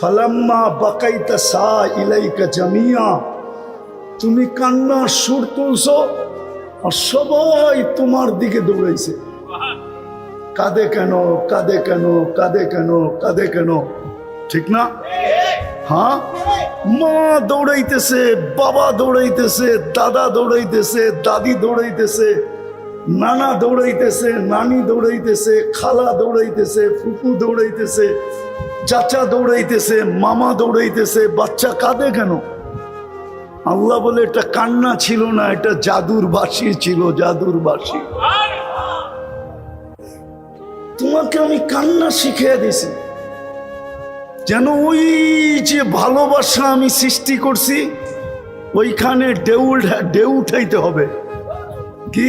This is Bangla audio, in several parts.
ফালাম্মা বাকাইতা সা ইলাইকা জামিয়া, তুমি কান্নার সুর তুলছো আর সবাই তোমার দিকে দৌড়াইছে। কাঁদে কেন, কাঁদে কেন, কাঁদে কেন, কাঁদে কেন, ঠিক না? হ্যাঁ, মা দৌড়াইতেছে, বাবা দৌড়াইতেছে, দাদা দৌড়াইতেছে, দাদি দৌড়াইতেছে, নানা দৌড়াইতেছে, নানি দৌড়াইতেছে, খালা দৌড়াইতেছে, ফুপু দৌড়াইতেছে, চাচা দৌড়াইতেছে, মামা দৌড়াইতেছে। বাচ্চা কাঁদে কেন? আল্লাহ বলে এটা কান্না ছিল না, এটা জাদুর বাঁশি ছিল, জাদুর বাঁশি। তোমাকে আমি কান্না শিখিয়ে দিছি যেন ওই যে ভালোবাসা আমি সৃষ্টি করছি ওইখানে ঢেউ উঠাইতে হবে। কি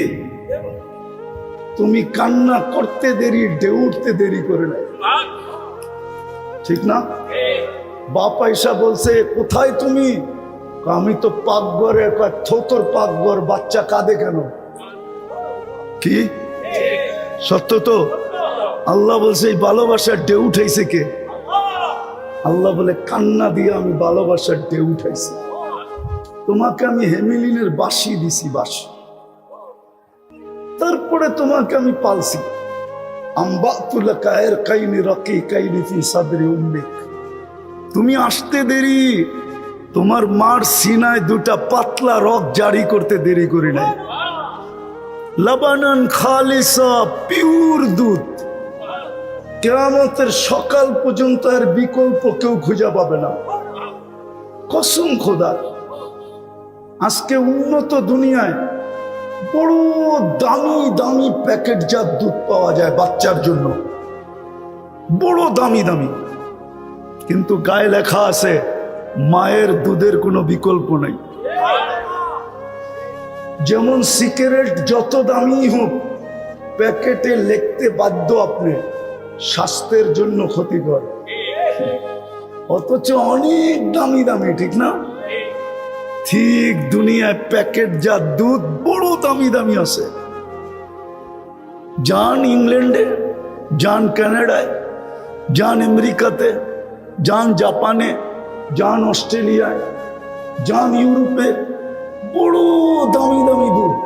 তুমি কান্না করতে দেরি, ঢেউ উঠতে দেরি করে নাই, ঠিক না? বাপ আয়েশা বলছে কোথায় তুমি? আমি তো পাকঘরে। থোতর পাকঘর, বাচ্চা কাঁদে কেন? কি সত্য তো? আল্লাহ বলছে এই ভালোবাসার ঢেউ উঠাইছে কে? আল্লাহ বলে কান্না দিয়ে আমি ভালোবাসার ঢেউ উঠাইছি। তোমাকে আমি হেমিলিনের বাঁশি দিছি, বাঁশি। তারপরে তোমাকে আমি পালছি। তুমি আসতে দেরি, তোমার মার সিনায় দুটা পাতলা রক জারি করতে দেরি করি নাই। লাবানান খালিসা, পিওর দুধ, কিয়ামতের সকাল পর্যন্ত এর বিকল্প কেউ খুঁজে পাবে না, কসম খোদার। আজকে উন্নত দুনিয়ায় বড় দামি দামি প্যাকেটজাত দুধ পাওয়া যায় বাচ্চার জন্য, বড় দামি দামি, কিন্তু গায়ে লেখা আছে মায়ের দুধের কোনো বিকল্প নেই। যেমন সিগারেট যত দামি হোক, প্যাকেটে লিখতে বাধ্য আপনি স্বাস্থ্যের জন্য ক্ষতিকর, অথচ অনেক দামি দামি, ঠিক না? ঠিক দুনিয়ায় প্যাকেটজাত দুধ বড় দামি দামি আছে। যান ইংল্যান্ডে, যান কানাডায়, যান আমেরিকাতে, যান জাপানে, যান অস্ট্রেলিয়ায়, যান ইউরোপে, বড় দামি দামি দুধ,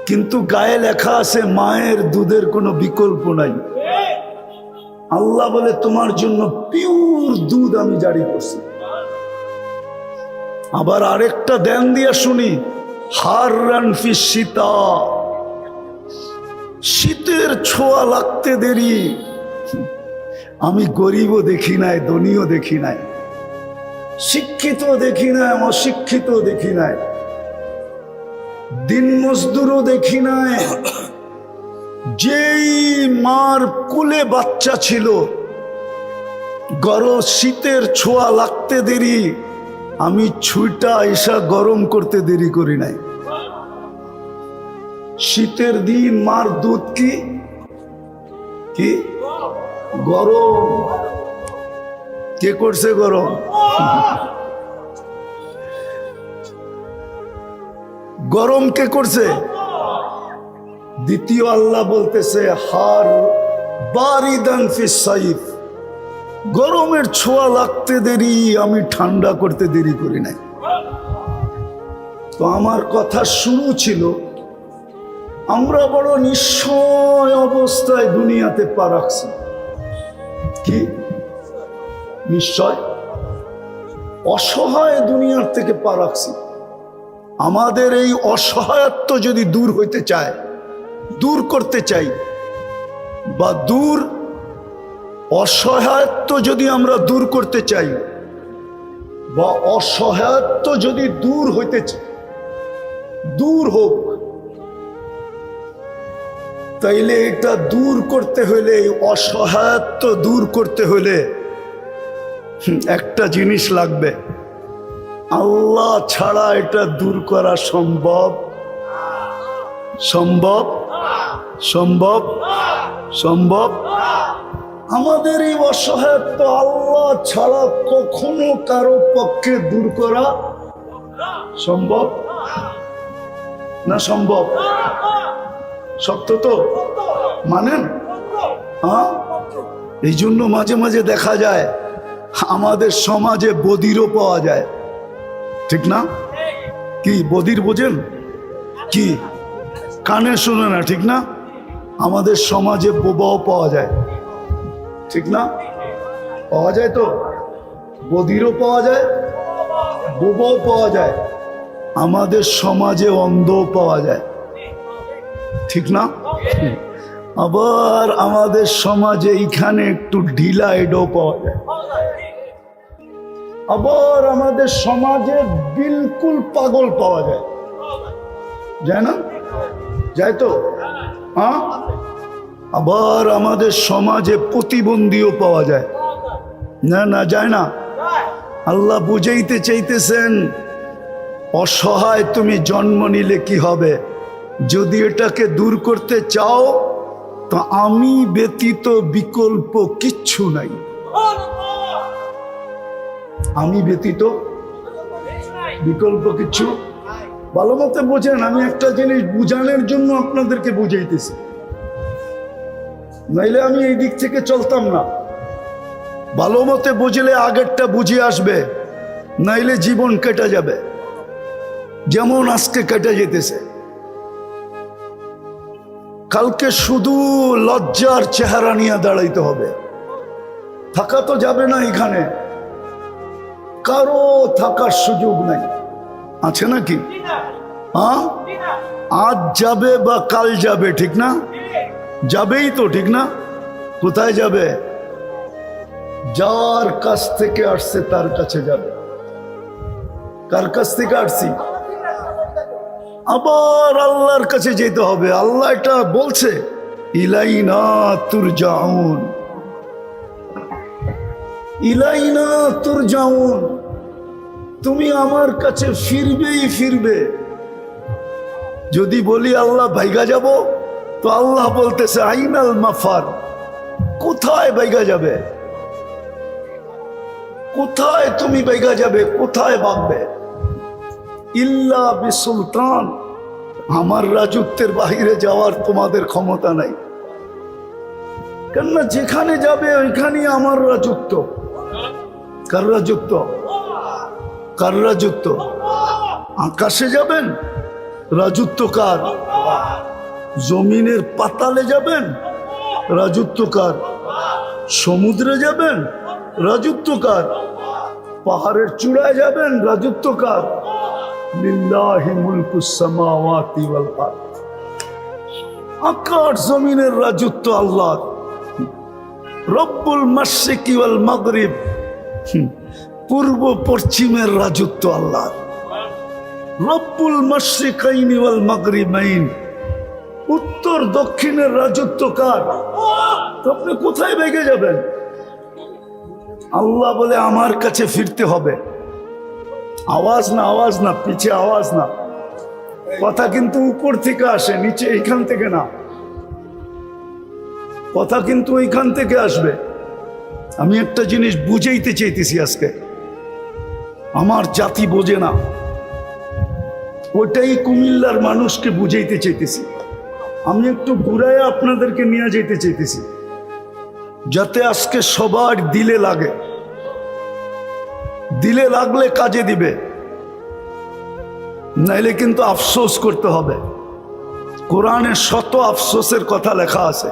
কিন্তু গায়ে লেখা আছে মায়ের দুধের কোনো বিকল্প নাই। আল্লাহ বলে তোমার জন্য পিওর দুধ আমি জারি করছি। আবার আরেকটা ধ্যান দিয়া শুনি, হাররান ফি শীতা, শীতের ছোঁয়া লাগতে দেরি। আমি গরিবও দেখি নাই, ধনীও দেখি নাই, শিক্ষিত দেখি নাই, অশিক্ষিত দেখি নাই, দিন মজদুরও দেখি নাই। যেই মার কোলে বাচ্চা ছিল, গরম শীতের ছোঁয়া লাগতে দেরি, আমি ছুঁটা এসা গরম করতে দেরি করি নাই। শীতের দিন মার দুধ কি কি গরম। কে করছে গরম? গরম কে করছে? দ্বিতীয় আল্লাহ বলতেছে হার বারিদান ফিস সাইফ, গরমের ছোঁয়া লাগতে দেরি, আমি ঠান্ডা করতে দেরি করি নাই। তো আমার কথা শুরু ছিল, আমরা বড় নিশ্চয় অবস্থায় দুনিয়াতে পা রাখছি। কি নিশ্চয়? অসহায় দুনিয়ার থেকে পা রাখছি। আমাদের এই অসহায়ত্ব যদি দূর হইতে চায়, দূর করতে চাই, বা অসহায়ত্ব যদি আমরা দূর করতে চাই, বা অসহায়ত্ব যদি দূর হইতে চাই, দূর হোক, তাইলে এটা দূর করতে হলে, অসহায়ত্ব দূর করতে হলে একটা জিনিস লাগবে। আল্লাহ ছাড়া এটা দূর করা সম্ভব? সম্ভব? সম্ভব? সম্ভব? আমাদের এই অসহায়ত্ব আল্লাহ ছাড়া কখনো কারো পক্ষে দূর করা সম্ভব না? সম্ভব? সত্য তো মানেন? হ্যাঁ, এই জন্য মাঝে মাঝে দেখা যায় আমাদের সমাজে বধিরও পাওয়া যায়, ঠিক না? কি বধির বোঝেন? কি কানে শোনে না, ঠিক না? আমাদের সমাজে বোবাও পাওয়া যায়, ঠিক না? পাওয়া যায় তো, বধিরও পাওয়া যায়, বোবাও পাওয়া যায়। আমাদের সমাজে অন্ধও পাওয়া যায়, ঠিক না? আবার আমাদের সমাজে এইখানে একটু ঢিলা এডও পাওয়া যায়। আবার আমাদের সমাজে বিলকুল পাগল পাওয়া যায়, যায় না? যায় তো, হ্যাঁ? আবার আমাদের সমাজে প্রতিবন্ধীও পাওয়া যায়, না? না যায় না? আল্লাহ বুঝাইতে চাইতেছেন, অসহায় তুমি জন্ম নিলে কি হবে? যদি এটাকে দূর করতে চাও তো আমি ব্যতীত বিকল্প কিচ্ছু নাই। আমি ব্যতীত বিকল্প কিচ্ছু। ভালো মতো বোঝেন, আমি একটা জিনিস বুঝানোর জন্য আপনাদেরকে বুঝাইতেছি, নাইলে আমি এই দিক থেকে চলতাম না। ভালো মতে বুঝলে আগেরটা বুঝে আসবে, নাইলে জীবন কেটে যাবে, যেমন আজকে কেটে যেতেছে। কালকে শুধু লজ্জার চেহারা নিয়ে দাঁড়াইতে হবে, থাকা তো যাবে না। এখানে কারো থাকার সুযোগ নাই, আছে নাকি? হ্যাঁ, আজ যাবে বা কাল যাবে, ঠিক না? যাবেই তো, ঠিক না? কোথায় যাবে? যার কাছ থেকে আসছে তার কাছে যাবে। কার কাছ থেকে আসছি? আবার আল্লাহর কাছে যেতে হবে। আল্লাহ এটা বলছে, ইলাইনা তুরজাউন, ইলাইনা তুরজাউন, তুমি আমার কাছে ফিরবেই ফিরবে। যদি বলি আল্লাহ ভাইগা যাব, তো আল্লাহ বলতেছে আইনাল মাফার, কোথায় ভাইগা যাবে? কোথায় তুমি ভাইগা যাবে? কোথায় ভাববে? ইল্লা বিসুলতান, আমার রাজত্বের বাহিরে যাওয়ার তোমাদের ক্ষমতা নাই। কেননা যেখানে যাবে ওইখানেই আমার রাজত্ব। কার রাজত্ব? কার রাজত্ব? আকাশে যাবেন, রাজত্ব কার? জমিনের পাতালে যাবেন, রাজত্ব কার? সমুদ্রে যাবেন, রাজত্ব কার? পাহাড়ের চূড়ায় যাবেন, রাজত্ব কার? লিল্লাহি মুলকুস সামাওয়াতি ওয়াল আরদ, আকাশ জমিনের রাজত্ব আল্লাহর। রব্বুল মাশরিকি ওয়াল মাগরিব, পূর্ব পশ্চিমের রাজত্ব আল্লাহর। রব্বুল মাশরিকাইনি ওয়াল মাগরিবাইন, উত্তর দক্ষিণের রাজত্ব কার? তো আপনি কোথায় ভেগে যাবেন? আল্লাহ বলে আমার কাছে ফিরতে হবে। আওয়াজ না, আওয়াজ না, পিছে আওয়াজ না। কথা কিন্তু উপর থেকে আসে, নিচে এইখান থেকে না। কথা কিন্তু এইখান থেকে আসবে। আমি একটা জিনিস বুঝাইতে চাইতেছি আজকে, আমার জাতি বোঝে না, ওটাই কুমিল্লার মানুষকে বুঝাইতে চাইতেছি। আমি একটু ঘুরায় আপনাদেরকে নিয়ে যেতে চাইতেছি, যাতে আজকে সবার দিলে লাগে। দিলে লাগলে কাজে দিবে, নাইলে কিন্তু আফসোস করতে হবে। কোরআনে শত আফসোসের কথা লেখা আছে,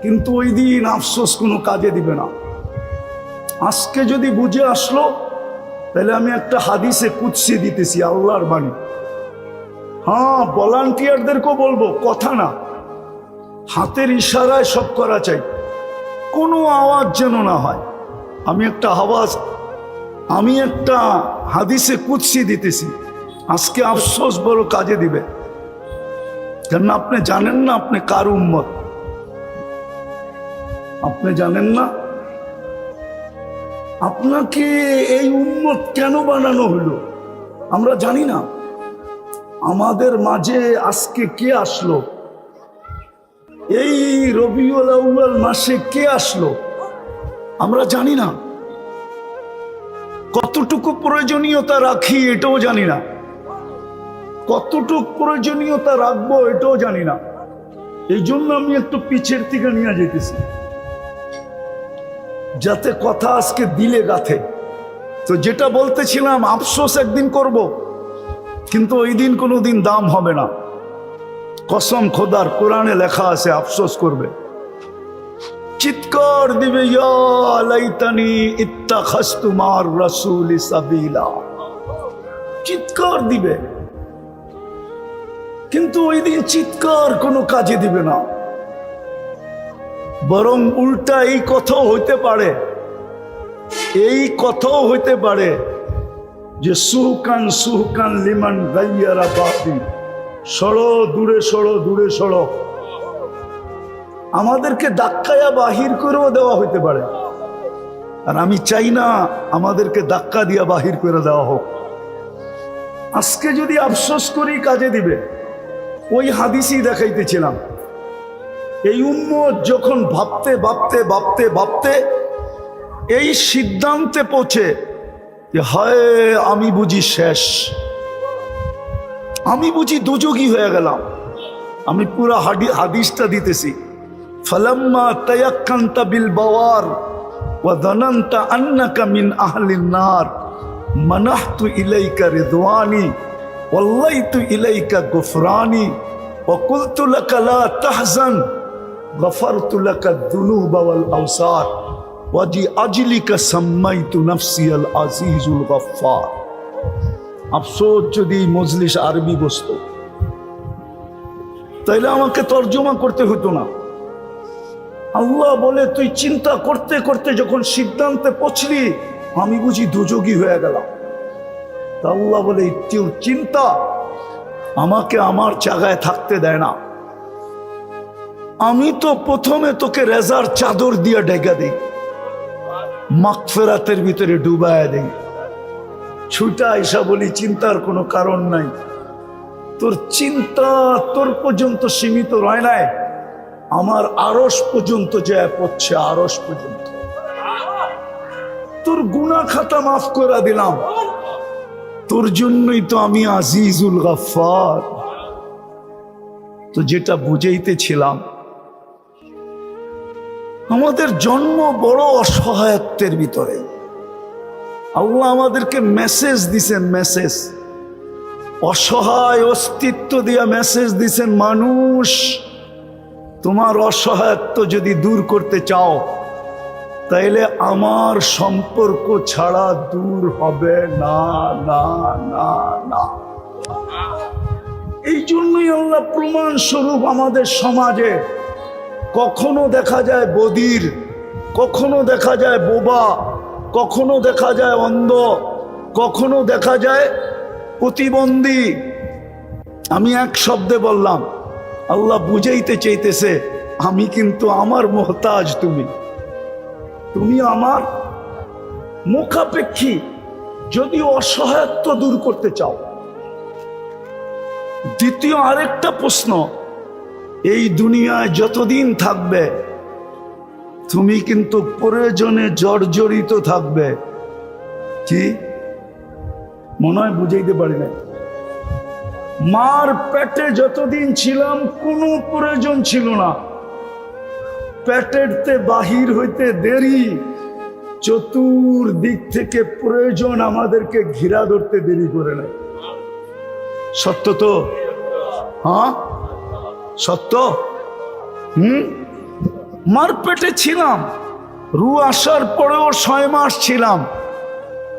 কিন্তু ওই দিন আফসোস কোনো কাজে দিবে না। আজকে যদি বুঝে আসলো, তাহলে আমি একটা হাদিসে কুদসি দিতেছি, আল্লাহর বাণী। হ্যাঁ, ভলান্টিয়ারদেরকেও বলবো, কথা না, হাতের ইশারায় সব করা চাই, কোনো আওয়াজ যেন না হয়। আমি একটা হাদিসে কুদসি দিতেছি, আজকে আফসোস বড় কাজে দিবে। কেন আপনি জানেন না আপনি কার উম্মত, আপনি জানেন না। আপনাকে এই উম্মত কেন বানানো হলো আমরা জানি না। আমাদের মাঝে আজকে কে আসলো? এই রবিউল আউয়াল মাসে কে আসলো আমরা জানি না। কতটুকু প্রয়োজনীয়তা রাখি এটাও জানি না, কতটুকু প্রয়োজনীয়তা রাখবো এটাও জানি না। এই জন্য আমি একটু পিছের থেকে নিয়ে যেতেছি। যাতে কথা আজকে দিলে গাথে। তো যেটা বলতেছিলাম, আফসোস একদিন করব, কিন্তু ওই দিন কোনো দিন দাম হবে না। কসম খোদার, কোরআনে লেখা আছে আফসোস করবে, চিৎকার দিবে, ইয়া লাইতানি ইত্তাখাযতু মা'আর রাসূলি সাবিলা, চিৎকার দিবে। কিন্তু ওই দিন চিৎকার কোনো কাজে দিবে না, বরং উল্টা এই কথাও হইতে পারে, যে সুহকান লিমান গায়্যারা বাদি, সরো দূরে সরো। আমাদেরকে ধাক্কায়া বাহির করেও দেওয়া হইতে পারে, আর আমি চাই না আমাদেরকে ধাক্কা দিয়া বাহির করে দেওয়া হোক। আজকে যদি আফসোস করি কাজে দিবে। ওই হাদিসই দেখাইতেছিলাম, এই উম্মত যখন ভাবতে এই সিদ্ধান্তে পৌঁছে যে হায় আমি বুঝি শেষ, আমি বুঝি দুযোগী হয়ে গেলাম। আমি পুরা হাদিসটা দিতেছি। ফালাম্মা তায়াক্কানতা বিল বাওয়ার ওয়া যানানতা আন্নাকা মিন আহলিন নার মানাহতু ইলাইকা রিদওয়ানি ওয়াল্লাইতু ইলাইকা গুফরানি ওয়া কুলতু লাকা লা তাহজান গফারতু লাকা যুনুবা ওয়াল আওসার ওয়া জি আজলিকা সাম্মাইতু নাফসি আল আজিজুল গফফার। আফসোস যদি মজলিস আরবি বসতো, তাইলে আমাকে তর্জমা করতে হতো না। আল্লাহ বলে তুই চিন্তা করতে করতে যখন সিদ্ধান্তে পৌঁছলি, আমি বুঝি দুযোগী হয়ে গেলাম। তা আল্লাহ বলে তোর চিন্তা আমাকে আমার জায়গায় থাকতে দেয় না। আমি তো প্রথমে তোকে রেজার চাদর দিয়ে ঢেকে দিই, মাগফিরাতের ভিতরে ডুবায় দেই, ছুটা এসা বলি চিন্তার কোনো কারণ নাই। তোর চিন্তা তোর পর্যন্ত সীমিত রয় নাই, আমার আরশ পর্যন্ত যায় পড়ছে, আরশ পর্যন্ত। তোর গুনাহ খাতা মাফ করে দিলাম, তোর জন্যই তো আমি আজিজুল গফফার। তো যেটা বুঝাইতেছিলাম, আমাদের জন্ম বড় অসহায়ত্বের ভিতরে। আল্লাহ আমাদেরকে মেসেজ দিছেন, মেসেজ, অসহায় অস্তিত্ব দিয়া মেসেজ দিছেন, মানুষ তোমার অসহায়ত্ব যদি দূর করতে চাও, তাইলে আমার সম্পর্ক ছাড়া দূর হবে না, না না না। এই জন্যই আল্লাহ প্রমাণ স্বরূপ আমাদের সমাজে কখনো দেখা যায় বধির, কখনো দেখা যায় বোবা, কখনো দেখা যায় অন্ধ, কখনো দেখা যায় প্রতিবন্ধী। আমি এক শব্দে বললাম, আল্লাহ বুঝাইতে চাইতেছে আমি কিন্তু আমার মোহতাজ, তুমি আমার মুখাপেক্ষী, যদি অসহায়ত্ব দূর করতে চাও। দ্বিতীয় আরেকটা প্রশ্ন, এই দুনিয়ায় যতদিন থাকবে তুমি কিন্তু প্রয়োজনে জর্জরিত থাকবে। কি মনে হয় বুঝাইতে পারি না? মার পেটে যতদিন ছিলাম কোনো প্রয়োজন ছিল না, পেটেরতে বাহির হইতে দেরি, চতুর্দিক থেকে প্রয়োজন আমাদেরকে ঘিরা ধরতে দেরি করে নেয়। সত্য তো? হ্যাঁ সত্য। মার পেটে ছিলাম, রু আসার পরেও 6 মাস ছিলাম,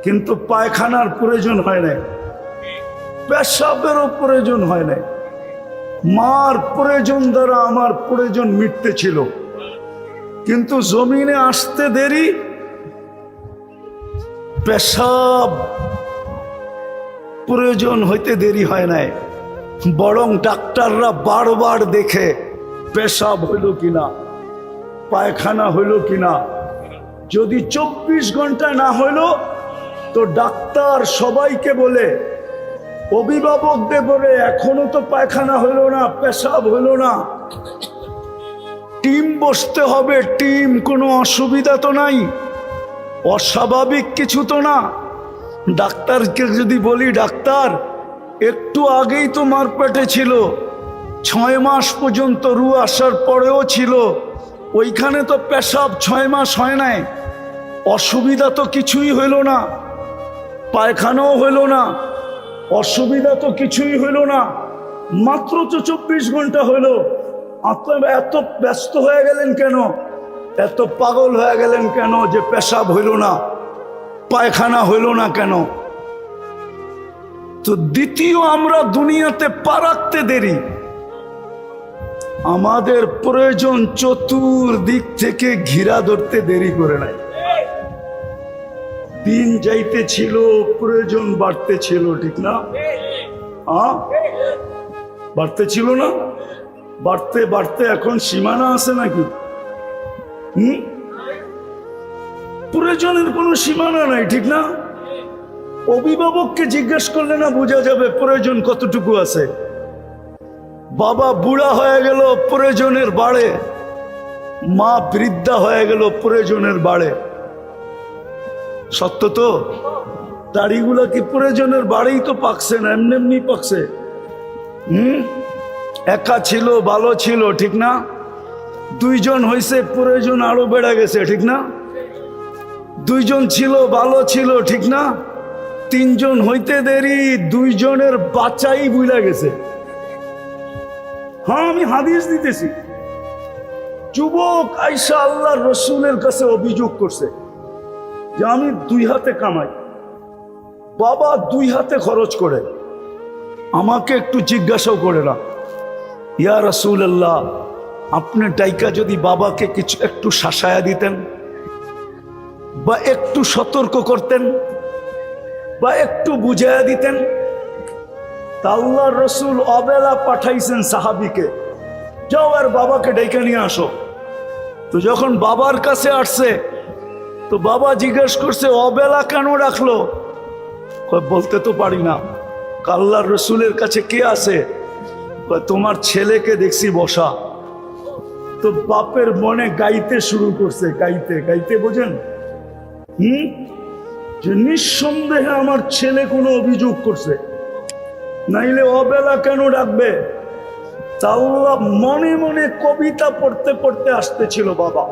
কিন্তু পায়খানার প্রয়োজন হয় নাই, পেশাবেরও প্রয়োজন হয় নাই। মার প্রয়োজন দ্বারা আমার প্রয়োজন মিটতে ছিল, কিন্তু জমিনে আসতে দেরি, পেশাব প্রয়োজন হইতে দেরি হয় নাই, বরং ডাক্তাররা বারবার দেখে পেশাব হইল কিনা, পায়খানা হইল কিনা। যদি 24 ঘন্টায় না হইল তো ডাক্তার সবাইকে বলে, অভিভাবকদের বলে এখনো তো পায়খানা হইল না, পেশাব হইল না, টিম বসতে হবে, টিম, কোনো অসুবিধা তো নাই, অস্বাভাবিক কিছু তো না। ডাক্তারকে যদি বলি ডাক্তার একটু আগেই তো মার পেটে ছিল, 6 মাস পর্যন্ত রু আসার পরেও ছিল, ওইখানে তো পেশাব 6 মাস হয় নাই, অসুবিধা তো কিছুই হইল না, পায়খানাও হইল না, অসুবিধা তো কিছুই হইল না, মাত্র তো 24 ঘন্টা হইল। আপনারা এত ব্যস্ত হয়ে গেলেন কেন, এত পাগল হয়ে গেলেন কেন যে পেশাব হইল না, পায়খানা হইল না কেন? তো দ্বিতীয়, আমরা দুনিয়াতে পা রাখতে দেরি, আমাদের প্রয়োজন চতুর্দিক থেকে ঘিরা ধরতে দেরি করে নাই। দিন যাইতে ছিল, প্রয়োজন বাড়তে ছিল, ঠিক না? বাড়তে ছিল না? বাড়তে বাড়তে এখন সীমানা আছে নাকি? প্রয়োজনের কোনো সীমানা নাই, ঠিক না? অভিভাবককে জিজ্ঞেস করলে না বোঝা যাবে প্রয়োজন কতটুকু আছে। বাবা বুড়া হয়ে গেল, প্রয়োজনের বাড়ে, মা বৃদ্ধা হয়ে গেল, প্রয়োজনের বাড়ে। সত্য তো? দাড়িগুলা কি প্রয়োজনের বাড়েই তো পাকছে না, এমনি এমনি পাকছে। একা ছিল, ভালো ছিল, ঠিক না? দুইজন হয়েছে, প্রয়োজন আরো বেড়ে গেছে, ঠিক না? দুইজন ছিল, ভালো ছিল, ঠিক না? তিনজন হইতে দেরি, দুইজনের বাচ্চাই ভুলে গেছে। হ্যাঁ, আমি হাদিস দিতেছি। যুবক আয়েশা আল্লাহর রসুলের কাছে অভিযোগ করছে যে আমি 2 হাতে কামাই, বাবা 2 হাতে খরচ করে, আমাকে একটু জিজ্ঞাসাও করে না, ইয়া রাসূলুল্লাহ, আপনি টাইকা যদি বাবাকে কিছু একটু শাসায়া দিতেন, বা একটু সতর্ক করতেন, বা একটু বুঝাইয়া দিতেন। তা আল্লাহর রসুল অবেলা পাঠাইছেন সাহাবীকে, যাও আর বাবাকে ডেকে নিয়ে আসো। তো যখন বাবার কাছে আসছে, তো বাবা জিজ্ঞেস করছে অবেলা কেন রাখলো? বলতে তো পারি না। আল্লাহর রসুলের কাছে কে আছে? তোমার ছেলেকে দেখছি বসা। তো বাপের মনে গাইতে শুরু করছে, গাইতে গাইতে, বোঝেন? যে নিঃসন্দেহে আমার ছেলে কোনো অভিযোগ করছে, নাইলে অবেলা কেন ডাকবে? আল্লাহ মনে মনে কবিতা পড়তে পড়তে আসতেছিল বাবা,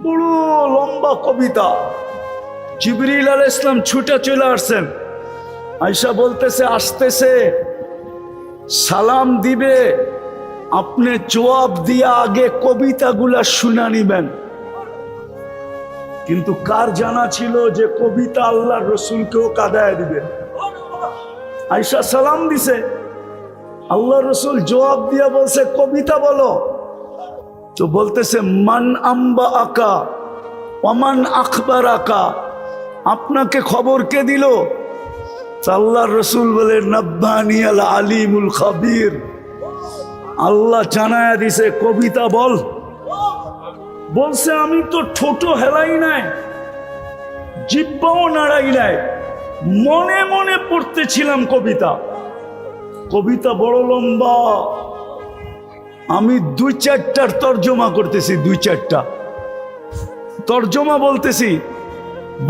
বড় লম্বা কবিতা। জিবরিল আলাইহিস সালাম ছুটে চলে আসছেন। আয়েশা বলতেছে আসতেছে, সালাম দিবে, আপনি জবাব দিয়ে আগে কবিতাগুলা শুনা নিবেন। কিন্তু কার জানা ছিল যে কবিতা আল্লাহর রসুলকেও কাঁদায় দিবে? আয়েশা সালাম দিছে, আল্লাহ রসুল জবাব দিয়া বলছে কবিতা বলো। তো বলতেছে মান আম্বা আকা ওমান আখবার আকা, আপনাকে খবর কে দিল? আল্লাহর রসুল বলে নব্বানি আল আলিমুল খাবির, আল্লাহ জানায়া দিছে কবিতা বল। বলছে আমি তো ঠোঁট হেলাই নাই, জিহ্বাও নাড়াই নাই, মনে মনে পড়তেছিলাম কবিতা। কবিতা বড় লম্বা, আমি 2-4টার তর্জমা করতেছি, 2-4টা তর্জমা বলতেছি।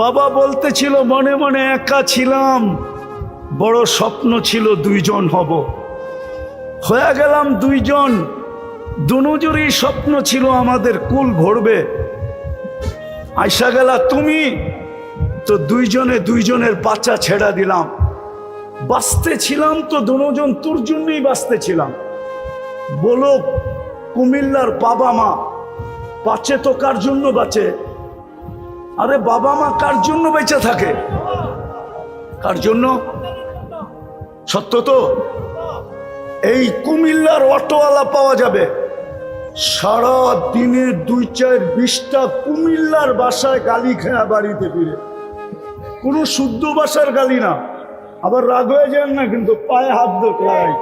বাবা বলতেছিল মনে মনে একা ছিলাম, বড় স্বপ্ন ছিল 2 জন হব, হয়ে গেলাম 2 জন। দুজনেরই স্বপ্ন ছিল আমাদের কুল ভরবে। আইসা গেলা তুমি, তো 2 জনে 2 জনের বাচ্চা ছেড়া দিলাম। বাঁচতে ছিলাম তো 2 জন তোর জন্যই বাঁচতে ছিলাম। বলো কুমিল্লার বাবা মা বাঁচে তো কার জন্য বাঁচে? আরে বাবা মা কার জন্য বেঁচে থাকে? কার জন্য? সত্য তো? এই কুমিল্লার অটোওয়ালা পাওয়া যাবে, সারা দিনে 2-4-20টা কুমিল্লার ভাষায় গালি খেয়া বাড়িতে ফিরে। কোনো শুদ্ধ ভাষার গালি না, আবার রাগ হয়ে যান না, কিন্তু পায়ে হাত ধোয়।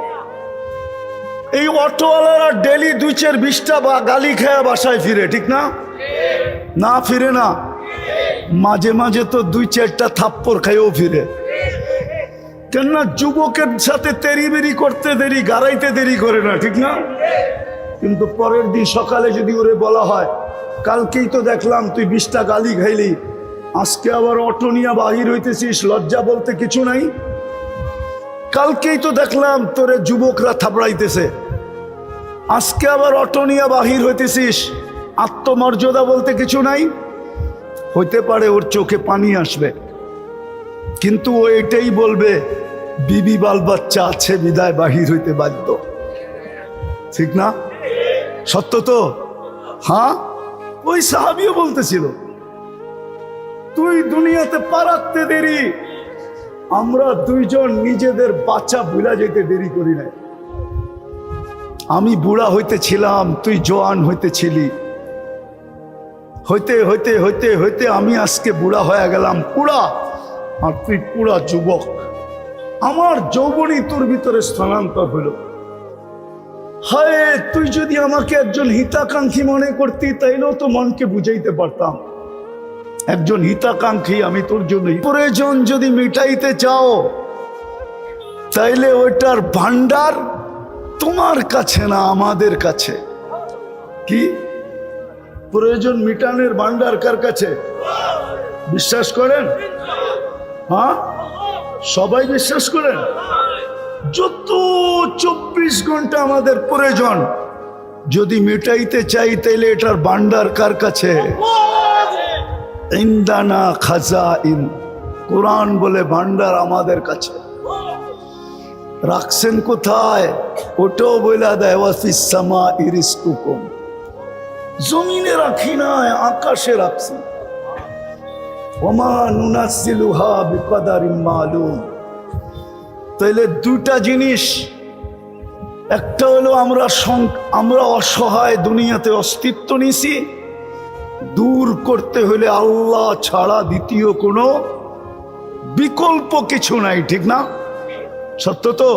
এই অটোওয়ালারা ডেলি 2-4-20টা গালি খেয়া বাসায় ফিরে, ঠিক না? না ফিরে না? মাঝে মাঝে তো 2-4টা থাপ্পড় খাইও ফিরে। কেননা যুবকের সাথে তেরি করতে দেরি, গাড়াইতে দেরি করে না, ঠিক না? কিন্তু পরের দিন সকালে যদি ওরে বলা হয় কালকেই তো দেখলাম তুই 20টা গালি খাইলি, আজকে আবার অটো নিয়ে বাহির হইতেছিস, লজ্জা বলতে কিছু নাই? কালকেই তো দেখলাম তোরে যুবকরা থাপড়াইতেছে, আজকে আবার অটো নিয়ে বাহির হইতেছিস, আত্মমর্যাদা বলতে কিছু নাই? হইতে পারে ওর চোখে পানি আসবে, কিন্তু ও এটাই বলবে বিবি বাল বাচ্চা আছে বিদায় বাহির হইতে বাধ্য। ঠিক না? সত্য তো? হ্যাঁ, ওই সাহাবীও বলতেছিল তুই দুনিয়াতে পা রাখতে দেরি, আমরা দুইজন নিজেদের বাচ্চা ভুলা যেতে দেরি করি নাই। আমি বুড়া হইতেছিলাম, তুই জওয়ান হইতেছিলি, হইতে হইতে হইতে হইতে আমি আজকে বুড়া হয়ে গেলাম পুরা, আর তুই পুরা যুবক। আমার যৌবনই তোর ভিতরে স্থানান্তর হইল। হায়, তুই যদি আমাকে একজন হিতাকাঙ্ক্ষী মনে করতি তাইলেও তো মনকে বুঝাইতে পারতাম। একজন হিতাকাঙ্ক্ষী আমি তোর জন্য। প্রয়োজন যদি মিটাইতে চাও তাইলে ওইটার ভান্ডার তোমার কাছে না আমাদের কাছে। কি প্রয়োজন মিটানের ভান্ডার কার কাছে? বিশ্বাস করেন? হ্যাঁ, সবাই বিশ্বাস করেন? যত 24 ঘন্টা আমাদের প্রয়োজন যদি মিটাইতে চাই তাইলে এটার ভান্ডার কার কাছে? ইনদানা খাজাইন। কোরআন বলে ভান্ডার আমাদের কাছে। রাখছেন কোথায়? ওটাও বইলা দেয় ওয়াফিস সামাই রিজকুকুম। জমিনে রাখি নাই, আকাশে রাখছি। ওমা নুনাজ্জিলুহা বিকদারিন মালুম। তাইলে দুটা জিনিস, একটা হলো আমরা অসহায় দুনিয়াতে অস্তিত্ব নিছি, দূর করতে হলে আল্লাহ ছাড়া দ্বিতীয় কোনো বিকল্প কিছু নাই। ঠিক না? সত্য তো?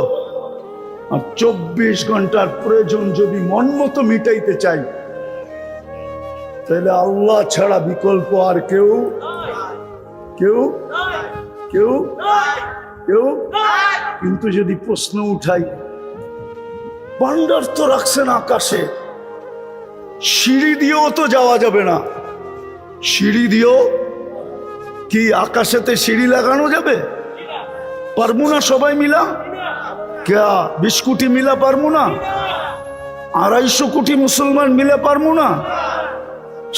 আর 24 ঘন্টার প্রয়োজন যদি মন মতো মিটাইতে চাই তাহলে আল্লাহ ছাড়া বিকল্প আর কেউ কেউ কেউ কেউ। কিন্তু যদি প্রশ্ন উঠাই, ভান্ডার তো রাখছেন আকাশে, সিঁড়ি দিয়েও তো যাওয়া যাবে না। সিঁড়ি দিয়েও কি আকাশেতে সিঁড়ি লাগানো যাবে? পারবো না সবাই মিলা? क्या 20 কোটি মিলা পারবো না? 250 কোটি মুসলমান মিলে পারবো না?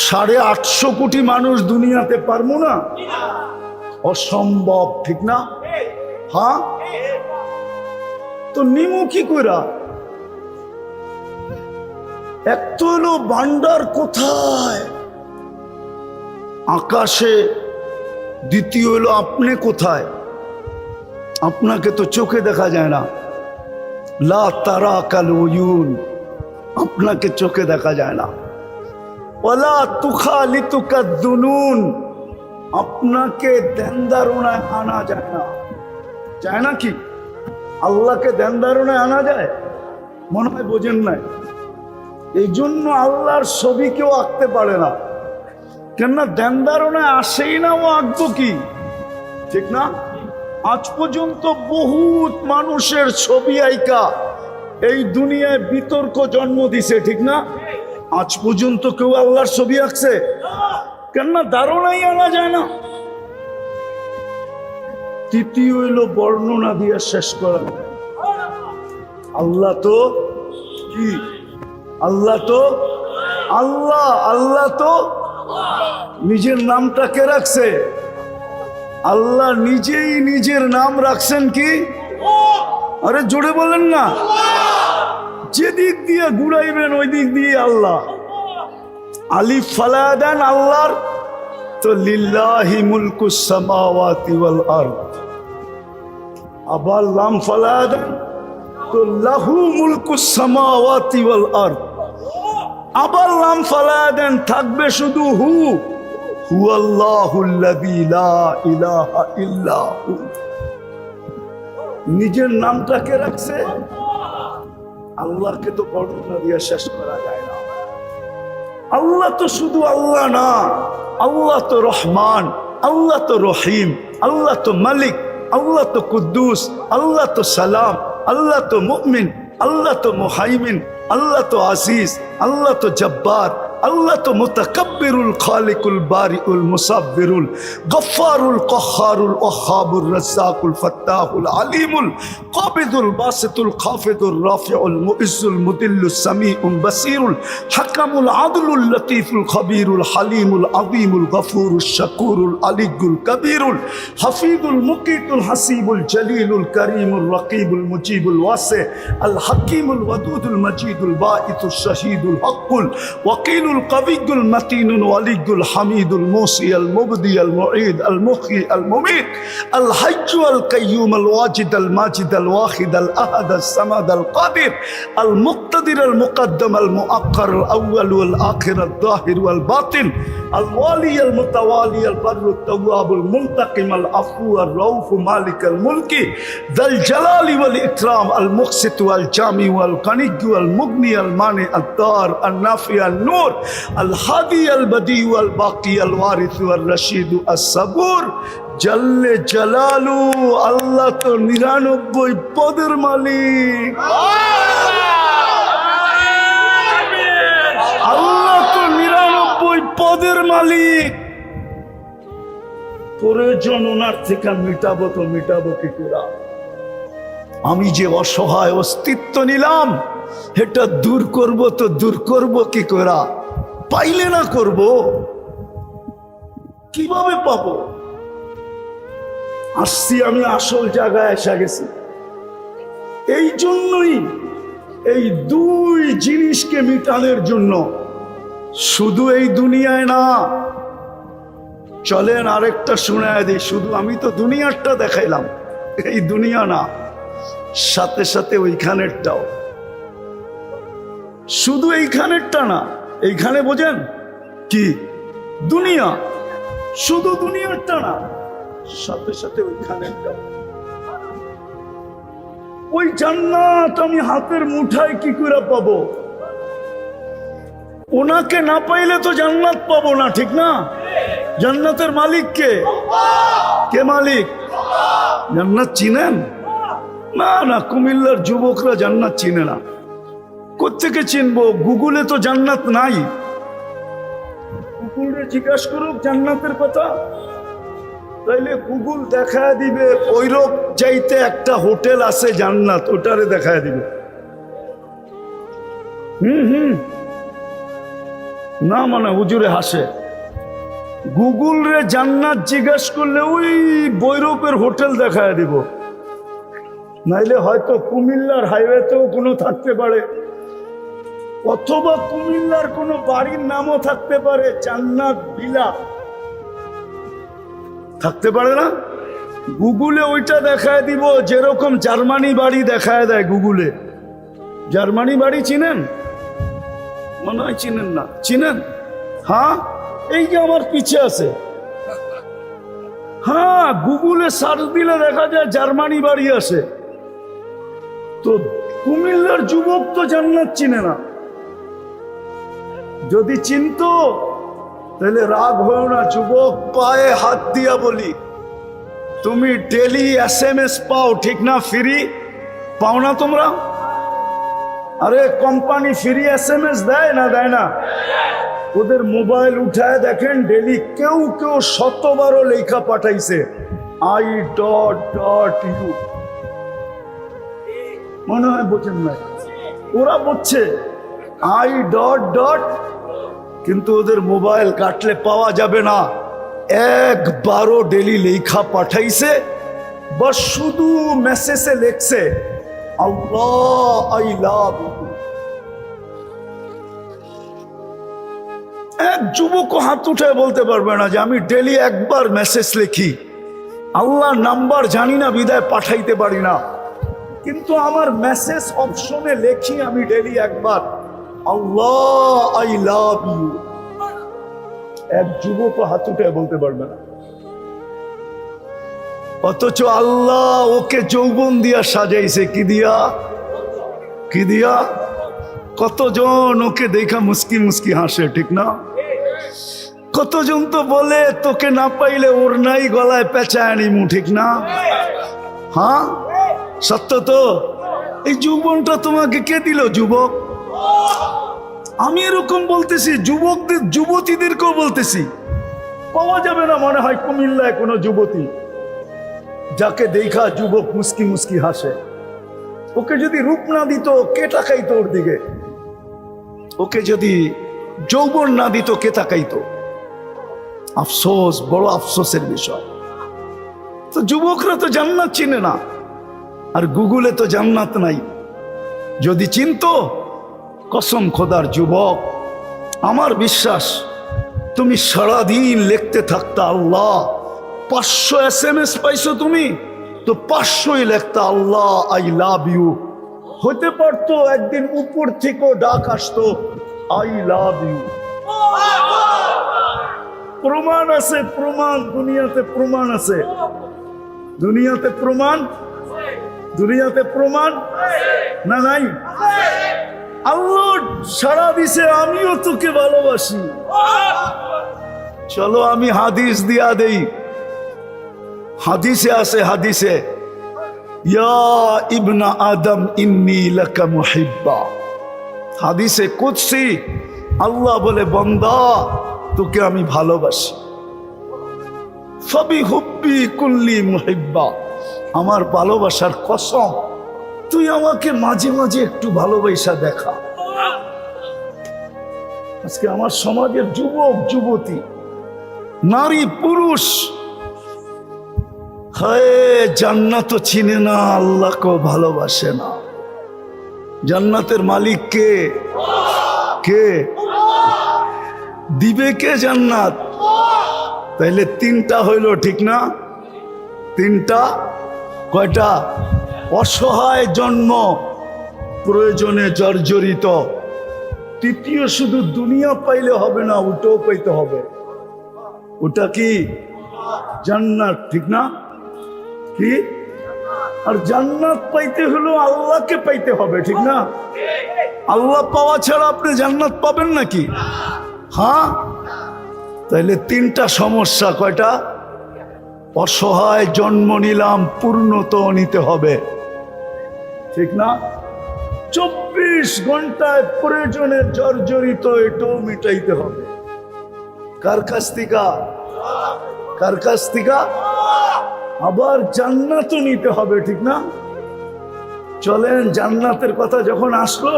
850 কোটি মানুষ দুনিয়াতে পারবো না? অসম্ভব। ঠিক না? হ্যাঁ, তো নিমু কি কইরা? এক তো হলো ভান্ডার কোথায়? আকাশে। দ্বিতীয় হলো আপনি কোথায়? আপনাকে তো চোখে দেখা যায় না। লা তারা কাল উয়ুন, আপনাকে চোখে দেখা যায় না। ওয়ালা তুখালিতুকা দুনুন, আপনাকে ধ্যানধারণায় আনা যায় না। যায় না কি? আল্লাহকে ধ্যানধারণায় আনা যায়? মনে হয় বোঝেন নাই। এই জন্য আল্লাহর ছবি কেউ আঁকতে পারে না, কেননা ধ্যানধারণায় আসেই না, ও আঁকবো কি? ঠিক না? আজ পর্যন্ত বহুত মানুষের ছবি আইকা এই দুনিয়ায় বিতর্ক জন্ম দিছে। ঠিক না? আজ পর্যন্ত কেউ আল্লাহর ছবি আঁকছে? কেননা ধারণাই আনা যায় না। তৃতীয় হইল বর্ণনা দিয়ে শেষ করা। আল্লাহ তো কি? আল্লাহ তো আল্লাহ। আল্লাহ তো নিজের নামটা কে রাখছে? আল্লাহ নিজেই নিজের নাম রাখছেন কি? আরে জোরে বলেন না। যেদিক দিয়ে ঘুরাইবেন ওই দিক দিয়ে আল্লাহ। আলিফ ফালায়া দেন আল্লাহর, তো লিল্লাহি মুলকুস সামাওয়াতি ওয়াল আরদ। আবার লাম ফালায়া দেন তো লাহু মুলকুস সামাওয়াতি ওয়াল আরদ। আবার লাম ফালায়া দেন, থাকবে শুধু হু। হুয়াল্লাহুল্লাযী লা ইলাহা ইল্লা হু। নিজের নামটাকে রাখছে। আল্লাহকে তো বর্ণনা দিয়ে শেষ করা যায় না। আল্লাহ তো শুধু আল্লাহ না, আল্লাহ তো রহমান, আল্লাহ তো রহিম, আল্লাহ তো মালিক, আল্লাহ তো কুদ্দুস, আল্লাহ তো সালাম, আল্লাহ তো মুমিন, আল্লাহ তো মুহাইমিন, আল্লাহ তো আজিজ, আল্লাহ তো জব্বার, আল্লাহ তো মুতাকাব্বিরুল খালিকুল বারিউল মুসাব্বিরুল গফফারুল কহ্হারুল ওয়াহ্হাবুর রাজ্জাকুল ফাত্তাহুল আলিমুল কাবিদুল বাসিতুল খাফিদুর রাফিউল মুইজ্জুল মুদিল্লুস সামিউল বাসিরুল হাকামুল আদলুল লতীফুল খবীরুল হালিমুল আযীমুল গফুরুশ শাকুরুল আলিয়্যুল কবীরুল হাফিজুল মুকিতুল হাসিবুল জলিলুল করিমুল রকিবুল মুজিবুল ওয়াসি আল হাকিমুল ওয়াদুদুল মজিদুল বাঈতুশ শাহীদুল হকুল ওয়াকিলুল কবিয়্যুল মতিনুল ওয়ালিয়্যুল হামিদুল মুসি আল মুবদি আল মুঈদ আল মুহয়ি আল মুমীত আল হাইয়্যু আল কাইয়্যুম আল ওয়াজিদ আল মাজিদ আল ওয়াহিদ আল আহাদ আল সামাদ আল কাদির আল মুক্তাদির আল মুকদ্দম আল মুআক্কার আল আউয়াল ওয়াল আখির আল যাহির ওয়াল বাতিন আল ওয়ালি আল মুতাওয়ালি আল বাররুত তাওয়াবুল মুনতাকিম আল আফু আর রাউফ মালিক আল মুলকি যাল জালালি ওয়াল ইকরাম আল মুকসিত ওয়াল জামি ওয়াল কানিয়্য ওয়াল মুগনি আল মানি আল দার আল নাফি আল নূর আল হাদি আল বদি ওয়াল বাকি আল ওয়ারিস ওয়াল রশিদ আস সাবুর জাল্লে জালালু। আল্লাহ তো 99 পদের মালিক, আল্লাহ তো 99 পদের মালিক। প্রয়োজন ওনার থেকে মিটাবো তো মিটাবো কি করে? আমি যে অসহায় অস্তিত্ব নিলাম এটা দূর করব তো দূর করব কি করে? পাইলে না করব, কিভাবে পাবো? আসছি আমি আসল জায়গায় এসে গেছি। এই জন্যই এই দুই জিনিসকে মিটানোর জন্য, শুধু এই দুনিয়ায় না, চলেন আরেকটা শোনায় দিই। শুধু আমি তো দুনিয়ারটা দেখাইলাম, এই দুনিয়া না, সাথে সাথে ওইখানেরটাও। শুধু এইখানেরটা না, এইখানে বোঝেন কি দুনিয়া, শুধু দুনিয়ারটা না, সাথে সাথে ওইখানেরটাও। ওই জান্নাত আমি হাতের মুঠায় কি করে পাবো? ওনাকে না পাইলে তো জান্নাত পাবো না, ঠিক না? জান্নাতের মালিক কে? কে মালিক? জান্নাত চিনেন? না না, কুমিল্লার যুবকরা জান্নাত চিনে না। কোত্থেকে চিনবো? গুগলে তো জান্নাত নাই। গুগলে জিজ্ঞাসা করুক জান্নাতের কথা, তাইলে গুগল দেখায় দিবে ওইরক চাইতে একটা হোটেল আছে জান্নাত, ওটারে দেখায় দিবে। না মানে হুজুরে হাসে। গুগল রে জান্নাত জিজ্ঞাস করলে ওই বৈরবের হোটেল দেখায় দিব। নাইলে হয়তো কুমিল্লার হাইওয়েতেও কোনো থাকতে পারে, অথবা কুমিল্লার কোনো বাড়ির নামও থাকতে পারে, জান্নাত বিলা থাকতে পারে না? গুগলে ওইটা দেখায় দিব, যেরকম জার্মানি বাড়ি দেখায় দেয় গুগলে। জার্মানি বাড়ি চিনেন? মনে হয় চিনেন না। চিনেন? হ্যাঁ, এই যে আমার পিছে আছে। হ্যাঁ, গুগলে সার্চ দিলে দেখা যায় জার্মানি বাড়ি আসে। তো কুমিল্লার যুবক তো জান্নাত চিনে না। যদি চিনতো তাহলে রাগ হয়েও না। যুবক, পায়ে হাত দিয়া বলি, তুমি ডেলি SMS পাও ঠিক না? ফ্রি পাও না তোমরা? আরে কোম্পানি ফ্রি SMS দেয় না? দেয় না? ওদের মোবাইল উঠায় দেখেন, ডেলি কেউ কেউ 100 লেখা পাঠাইছে I.U। মনে হয় বোঝেন না, ওরা বলছে I. কিন্তু ওদের মোবাইল কাটলে পাওয়া যাবে না। 1 ডেলি লেখা পাঠাইছে, বা শুধু মেসেজে লেখছে আল্লাহ আই লাভ ইউ। এক যুবক হাত উঠে বলতে পারবে না যে আমি ডেলি 1 মেসেজ লিখি, আল্লাহ নাম্বার জানি না বিদায় পাঠাইতে পারি না, কিন্তু আমার মেসেজ অপশনে লেখি আমি daily 1 Allah I love you. এক যুবক হাত উঠে বলতে পারবে না। অথচ আল্লাহ ওকে যৌবন দিয়া সাজাইছে। কি দিয়া? কি দিয়া? কতজন ওকে দেখা মুস্কি মুস্কি হাসে, ঠিক না? কতজন তো বলে তোকে না পাইলে ওর নাই গলায় পেঁচায় নিমু, ঠিক না? হ্যাঁ, সত্য তো। এই যৌবনটা তোমাকে কে দিল যুবক? আমি এরকম বলতেছি, যুবকদের যুবতীদেরকেও বলতেছি, পাওয়া যাবে না মনে হয় কুমিল্লায় কোনো যুবতী যাকে দেখা যুবক মুস্কি মুস্কি হাসে। ওকে যদি রূপ না দিত কে তাকাইতো ওর দিকে? ওকে যদি যৌবন না দিত কে তাকাইতো? আফসোস, বড় আফসোসের বিষয়। তো যুবকরা তো জান্নাত চিনে না, আর গুগলে তো জান্নাত নাই। যদি চিনতো, কসম খোদার যুবক, আমার বিশ্বাস তুমি সারাদিন লিখতে থাকতা আল্লাহ। 500 SMS পাইছো তুমি, তো 500ই লেখতা আল্লাহ আই লাভ ইউ। হতে পারতো একদিন উপর থেকে ডাক আসতো আই লাভ ইউ। প্রমাণ আছে, প্রমাণ দুনিয়াতে, প্রমাণ আছে দুনিয়াতে, প্রমাণ দুনিয়াতে, প্রমাণ না নাই? আল্লাহ সারা দিছে, আমিও তোকে ভালোবাসি। চলো আমি হাদিস দিয়া দেই। হাদিসে আছে, হাদিসে, ইয়া ইবনা আদম ইন্নী লাকা মুহিব্বা। হাদিসে কুদসি আল্লাহ বলে, বান্দা তোকে আমি ভালোবাসি। ফাবি হুব্বি কুল্লি মুহিব্বা, আমার ভালোবাসার কসম তুই আমাকে মাঝে মাঝে একটু ভালোবাসা দেখা। আজকে আমার সমাজের যুবক যুবতী, নারী পুরুষ, হায় জান্নাত চিনে না, আল্লাহকেও ভালোবাসে না। জান্নাতের মালিক কে? কে দিবে? কে জান্নাত? তাইলে তিনটা হইল, ঠিক না? তিনটা। কয়টা? অসহায় জন্ম, প্রয়োজনে জর্জরিত। তৃতীয়, শুধু দুনিয়া পাইলে হবে না, ওটাও পাইতে হবে। ওটা কি? জান্নাত, ঠিক না? কি? আর জান্নাত পাইতে হলো আল্লাহকে পাইতে হবে, ঠিক না? আল্লাহ পাওয়া ছাড়া আপনি জান্নাত পাবেন নাকি? হ্যাঁ, তাইলে তিনটা সমস্যা। কয়টা? অসহায় জন্ম নিলাম, পূর্ণত নিতে হবে, ঠিক না? 24 ঘন্টায় প্রয়োজনে জর্জরিত, এটাও মিটাইতে হবে। কার কাছ থেকে? কার কাছ থেকে? আবার জান্নাতও নিতে হবে, ঠিক না? চলেন জান্নাতের কথা যখন আসলো,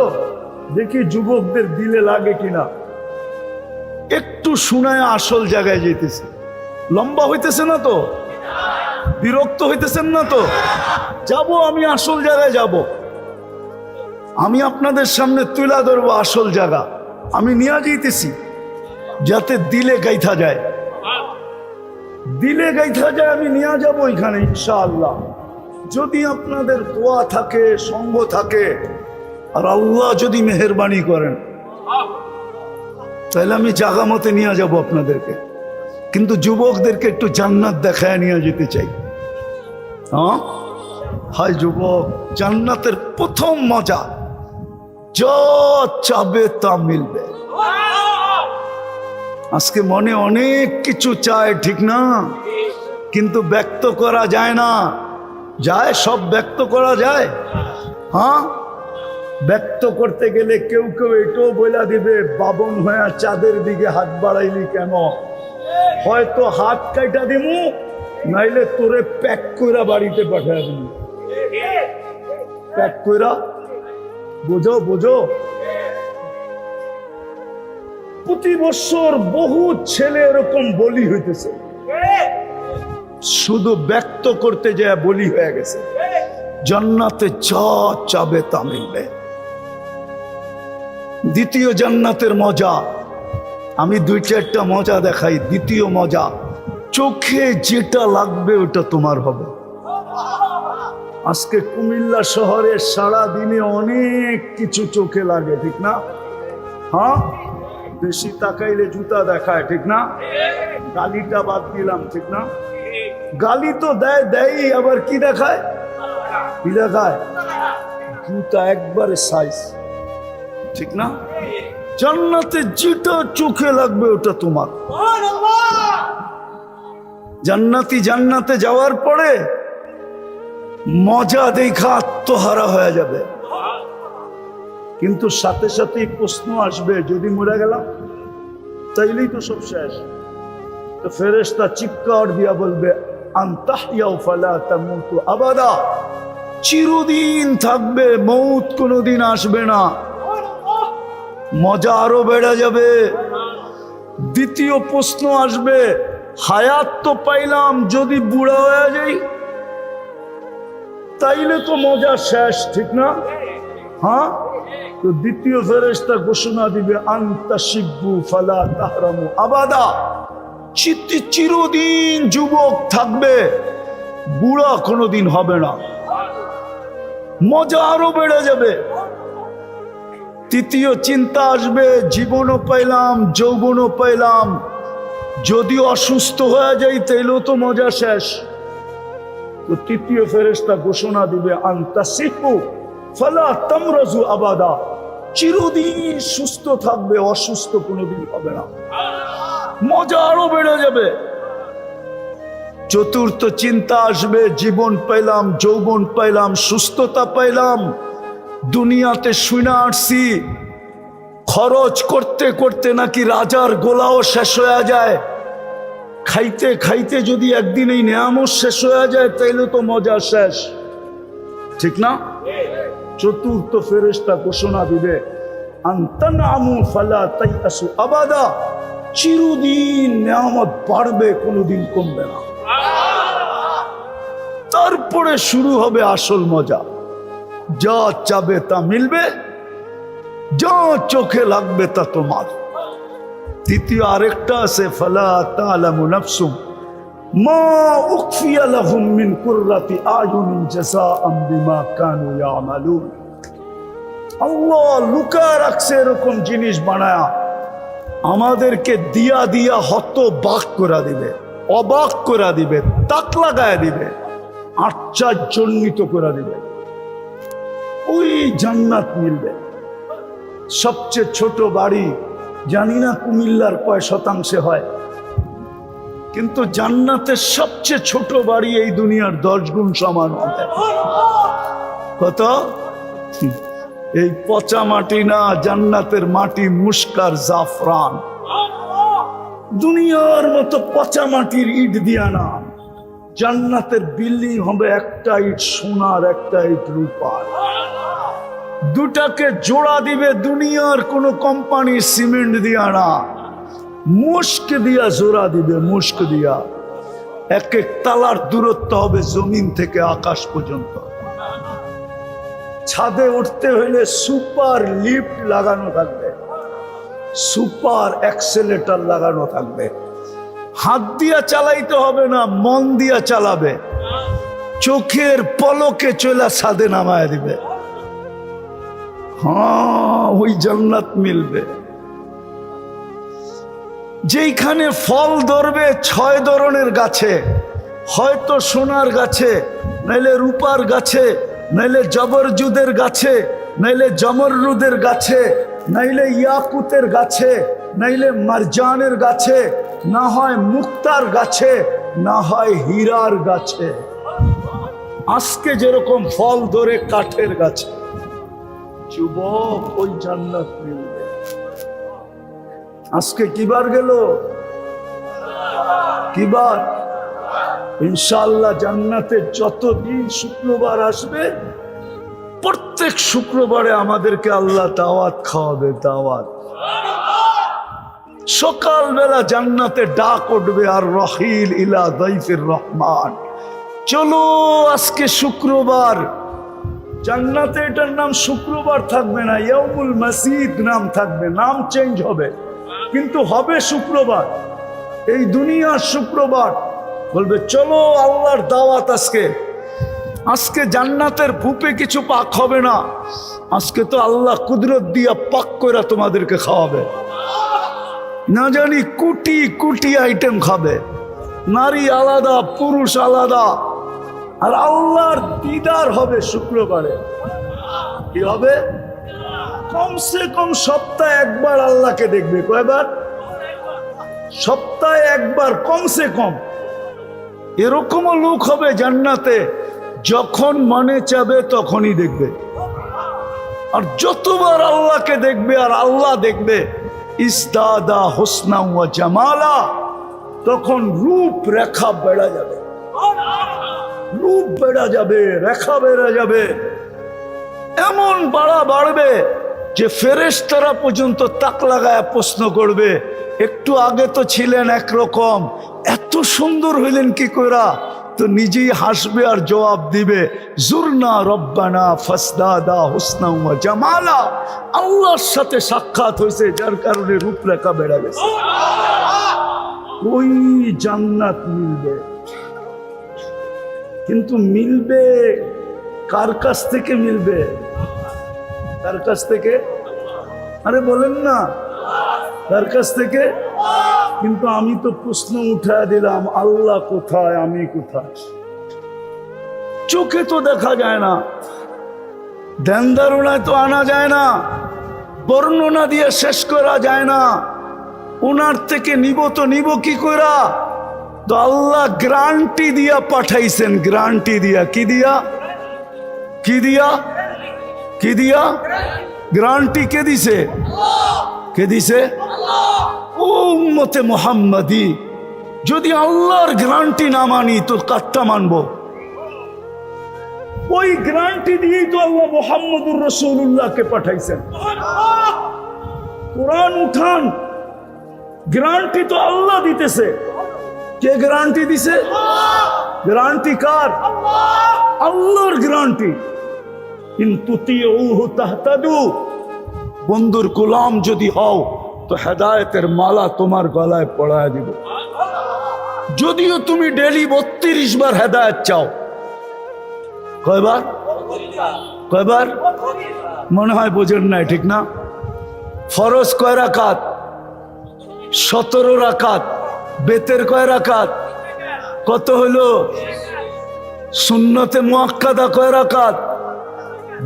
দেখি যুবকদের দিলে লাগে কিনা। একটু শুনায় আসল জায়গায় যেতেছে। লম্বা হইতেছে না তো? বিরক্ত হইতেছেন না তো? যাব, আমি আসল জায়গায় যাব। আমি আপনাদের সামনে তুলে ধরবো আসল জায়গা। আমি নিয়ে যাইতেছি, যাতে দিলে গাইথা যায়, দিলে গাইথা যায়। আমি নিয়ে যাব ওইখানে ইনশাআল্লাহ, যদি আপনাদের দোয়া থাকে, সঙ্গ থাকে, আর আল্লাহ যদি মেহেরবানি করেন, তাহলে আমি জায়গা মতে নিয়ে যাব আপনাদেরকে। কিন্তু যুবকদেরকে একটু জান্নাত দেখায় নিয়ে যেতে চাই। হ্যাঁ, হাই যুবক, জান্নাতের প্রথম মজা, যা চাবে তা মিলবে। আজকে মনে অনেক কিছু চায়, ঠিক না? কিন্তু ব্যক্ত করা যায় না। যায়? সব ব্যক্ত করা যায়? হ্যাঁ, ব্যক্ত করতে গেলে কেউ কেউ এটাও বলে দিবে, বাবন হয়ে চাঁদের দিকে হাত বাড়াইলি কেন? হয়তো হাত কাইটা দিমু, নাইলে তোরে প্যাক কইরা বাড়িতে পাঠায় দিমু। প্যাক কইরা, বোঝো বোঝো। প্রতি বছর বহু ছেলে এরকম বলি হইতেছে, শুধু ব্যক্ত করতে যায় বলি হয়ে গেছে। জান্নাতে যা চাবে তা মিলবে। দ্বিতীয় জান্নাতের মজা, আমি 2-4টা মজা দেখাই। দ্বিতীয় মজা, চোখে যেটা লাগবে ওটা তোমার হবে। আজকে কুমিল্লা শহরে সারা দিনে অনেক কিছু চোখে লাগে, ঠিক না? হ্যাঁ, বেশি তাকাইলে জুতা দেখায়, ঠিক না? গালিটা বাদ দিলাম, ঠিক না? গালি তো দেয়, দেয়, আবার কি দেখায়? কি দেখায়? জুতা একবারে সাইজ, ঠিক না? জান্নাতে যেটা চোখে লাগবে ওটা তোমার। জান্নাতি জান্নাতে যাওয়ার পরে মজা দেখা আত্মহারা হয়ে যাবে। কিন্তু সাথে সাথেই প্রশ্ন আসবে, যদি মরে গেলাম তাইলেই তো সব শেষ। তো ফেরেশতা চিৎকার দিয়া বলবে, আনতাহইয়াউ ফালা তামুতু আবাদা, চিরদিন থাকবে, মৌত কোনোদিন আসবে না। মজা আরো বেড়ে যাবে। দ্বিতীয় প্রশ্ন আসবে, হায়াত তো পাইলাম, যদি বুড়া হয়ে যাই তাইলে তো মজা শেষ, ঠিক না? হ্যাঁ, তো দ্বিতীয় ফেরেশতা ঘোষণা দিবে, আনতা শিব্বু ফালা তাহরামু আবাদা, চিরদিন যুবক থাকবে, বুড়া কোনোদিন হবে না। মজা আরো বেড়ে যাবে। তৃতীয় চিন্তা আসবে, জীবনও পাইলাম, যৌবনও পাইলাম, যদি অসুস্থ হয়ে যাই তাইলেও তো মজা শেষ। তো তৃতীয় ফেরেশতা ঘোষণা দিবে, আনতা সিহু ফালা তামরাজু আবাদা, চিরদিন সুস্থ থাকবে, অসুস্থ কোনোদিন হবে না। মজা আরো বেড়ে যাবে। চতুর্থ চিন্তা আসবে, জীবন পাইলাম, যৌবন পাইলাম, সুস্থতা পাইলাম, দুনিয়াতে শুনে আসছি খরচ করতে করতে নাকি রাজার গোলাও শেষ হয়ে যায়। খাইতে খাইতে যদি একদিন এই নেয়ামত শেষ হয়ে যায় তাইলে তো মজা শেষ, ঠিক না? চতুর্থ ফেরেশতা ঘোষণা দিবে, আনতানামু ফালা তাইয়াসু আবাদা, চিরদিন নেয়ামত বাড়বে, কোনোদিন কমবে না। তারপরে শুরু হবে আসল মজা। যা চাবে তা মিলবে, যা চোখে লাগবে তা তোমার। তৃতীয় আরেকটা আছে, ফালা তা'লামু নাফসুম মা উখফিয়া লাহুম মিন কুররাতি আয়ুনিন জাযাআম বিমা কানু ইয়ামালুন। আল্লাহ লুকায় রাখছে এরকম জিনিস বানায়া, আমাদেরকে দিয়া দিয়া হতবাক করে দিবে, অবাক করে দিবে, তাক লাগায় দিবে, আশ্চর্যান্বিত করে দিবে। ওই জান্নাত মিলবে। সবচেয়ে ছোট বাড়ি জানি না কুমিল্লার কয় শতাংশে হয়, কিন্তু জান্নাতের সবচেয়ে ছোট বাড়ি এই দুনিয়ার 10 গুণ সমান হবে। কত? এই পচা মাটি না, জান্নাতের মাটি মুস্কার জাফরান। দুনিয়ার মতো পচা মাটির ইট দিয়া না, জান্নাতের বিল্ডিং হবে একটা ইট সোনার, একটা ইট রূপার। দুটাকে জোড়া দিবে দুনিয়ার কোন কোম্পানি, সিমেন্ট দিয়া না, মুস্ক দিয়া জোড়া দিবে, মুস্ক দিয়া। এক এক তালার দূরত্ব হবে জমিন থেকে আকাশ পর্যন্ত। ছাদে উঠতে হইলে সুপার লিফট লাগানো থাকবে, সুপার অ্যাক্সেলেটর লাগানো থাকবে। হাত দিয়া চালাইতে হবে না, মন দিয়া চালাবে, চোখের পলকে চলা ছাদে নামায় দিবে। হ্যাঁ, ওই জান্নাত মিলবে যেইখানে ফল ধরবে 6 ধরনের গাছে, হয়তো সোনার গাছে, নাইলে রূপার গাছে, নাইলে জবরজুদের গাছে, নাইলে জমররুদের গাছে, নাইলে ইয়াকুতের গাছে, নাইলে মারজানের গাছে, না হয় মুক্তার গাছে, না হয় হীরার গাছে। আজকে যেরকম ফল ধরে কাঠের গাছে, যুবক ওই জান্নাত মিলবে। আজকে কিবার গেল? কিবার? ইনশাআল্লাহ জান্নাতে যতদিন শুক্রবার আসবে, প্রত্যেক শুক্রবারে আমাদেরকে আল্লাহ দাওয়াত খাওয়াবে, দাওয়াত। সকালবেলা জান্নাতে ডাক উঠবে, আর রহিল ইলা দাইফির রহমান, চলো আজকে শুক্রবার। জান্নাতে এটার নাম শুক্রবার থাকবে না, ইয়াউমুল মাসিদ নাম থাকবে, নাম চেঞ্জ হবে, কিন্তু হবে শুক্রবার। এই দুনিয়ার শুক্রবার বলবে চলো আল্লাহর দাওয়াত আজকে। আজকে জান্নাতের ভূপে কিছু পাক হবে না, আজকে তো আল্লাহ কুদরত দিয়া পাক করে তোমাদেরকে খাওয়াবে। না জানি কোটি কোটি আইটেম খাবে, নারী আলাদা, পুরুষ আলাদা। আর আল্লাহর দিদার হবে শুক্রবারে। কি হবে? কমসে কম সপ্তাহে একবার আল্লাহকে দেখবে। কয়বার? সপ্তাহে একবার কমসে কম। এরকমও লোক হবে জান্নাতে, যখন মনে চাবে তখনই দেখবে। আর যতবার আল্লাহকে দেখবে আর আল্লাহ দেখবে, ইসদাদা হোসনা ওয়া জামালা, তখন রূপ রেখা বেড়ে যাবে, রূপ বেড়ে যাবে, রেখা বেড়ে যাবে, এমন বাড়বে যে ফেরেশতারা পর্যন্ত তাক লাগায় প্রশ্ন করবে, একটু আগে তো ছিলেন একরকম, এত সুন্দর হইলেন কি কইরা? তো নিজেই হাসবে আর জবাব দিবে, জুরনা রব্বানা ফাসদাদা হুসনা ওয়া জামালা। আল্লাহর সাথে সাক্ষাৎ হয়েছে, যার কারণে রূপরেখা বেড়ে গেছে। ওই জান্নাত মিলবে, কিন্তু মিলবে কার কাছ থেকে মিলবে? কার কাছ থেকে? আরে বলেন না, কার কাছ থেকে? কিন্তু আমি তো প্রশ্ন উঠায় দিলাম, আল্লাহ কোথায়, আমি কোথায়? চোখে তো দেখা যায় না, ধ্যান ধারণায় তো আনা যায় না, বর্ণনা দিয়ে শেষ করা যায় না। ওনার থেকে নিব তো নিব কি করা? তো আল্লাহ গ্যারান্টি দিয়া পাঠাইছেন, গ্যারান্টি দিয়া। কি দিয়া? কি দিয়া? কি দিয়া? গ্যারান্টি কে দিছে? কে দিছে? ও উম্মতে মুহাম্মাদি, যদি আল্লাহর গ্যারান্টি না মানি তো কাটটা মানবো? ওই গ্যারান্টি দিয়েই তো আল্লাহ মুহাম্মদুর রাসূলুল্লাহকে পাঠাইছেন। কোরআন উঠান, গ্যারান্টি তো আল্লাহ দিতেছে। কে গ্যারান্টি দিছে? গ্যারান্টি কার? আল্লাহর গ্যারান্টি। কিন্তু তিউহু তাহতাদু, বন্ধুর গোলাম যদি হও তো হেদায়েতের মালা তোমার গলায় পড়ায় দিব। যদিও তুমি ডেলি 32 বার হেদায়েত চাও। কয়বার? কয়বার? মনে হয় বোঝেন নাই, ঠিক না? ফরজ কয় রাকাত? 17 রাকাত। বেতের কয় রাকাত? কত হইল? সুন্নতে মুআক্কাদা কয় রাকাত?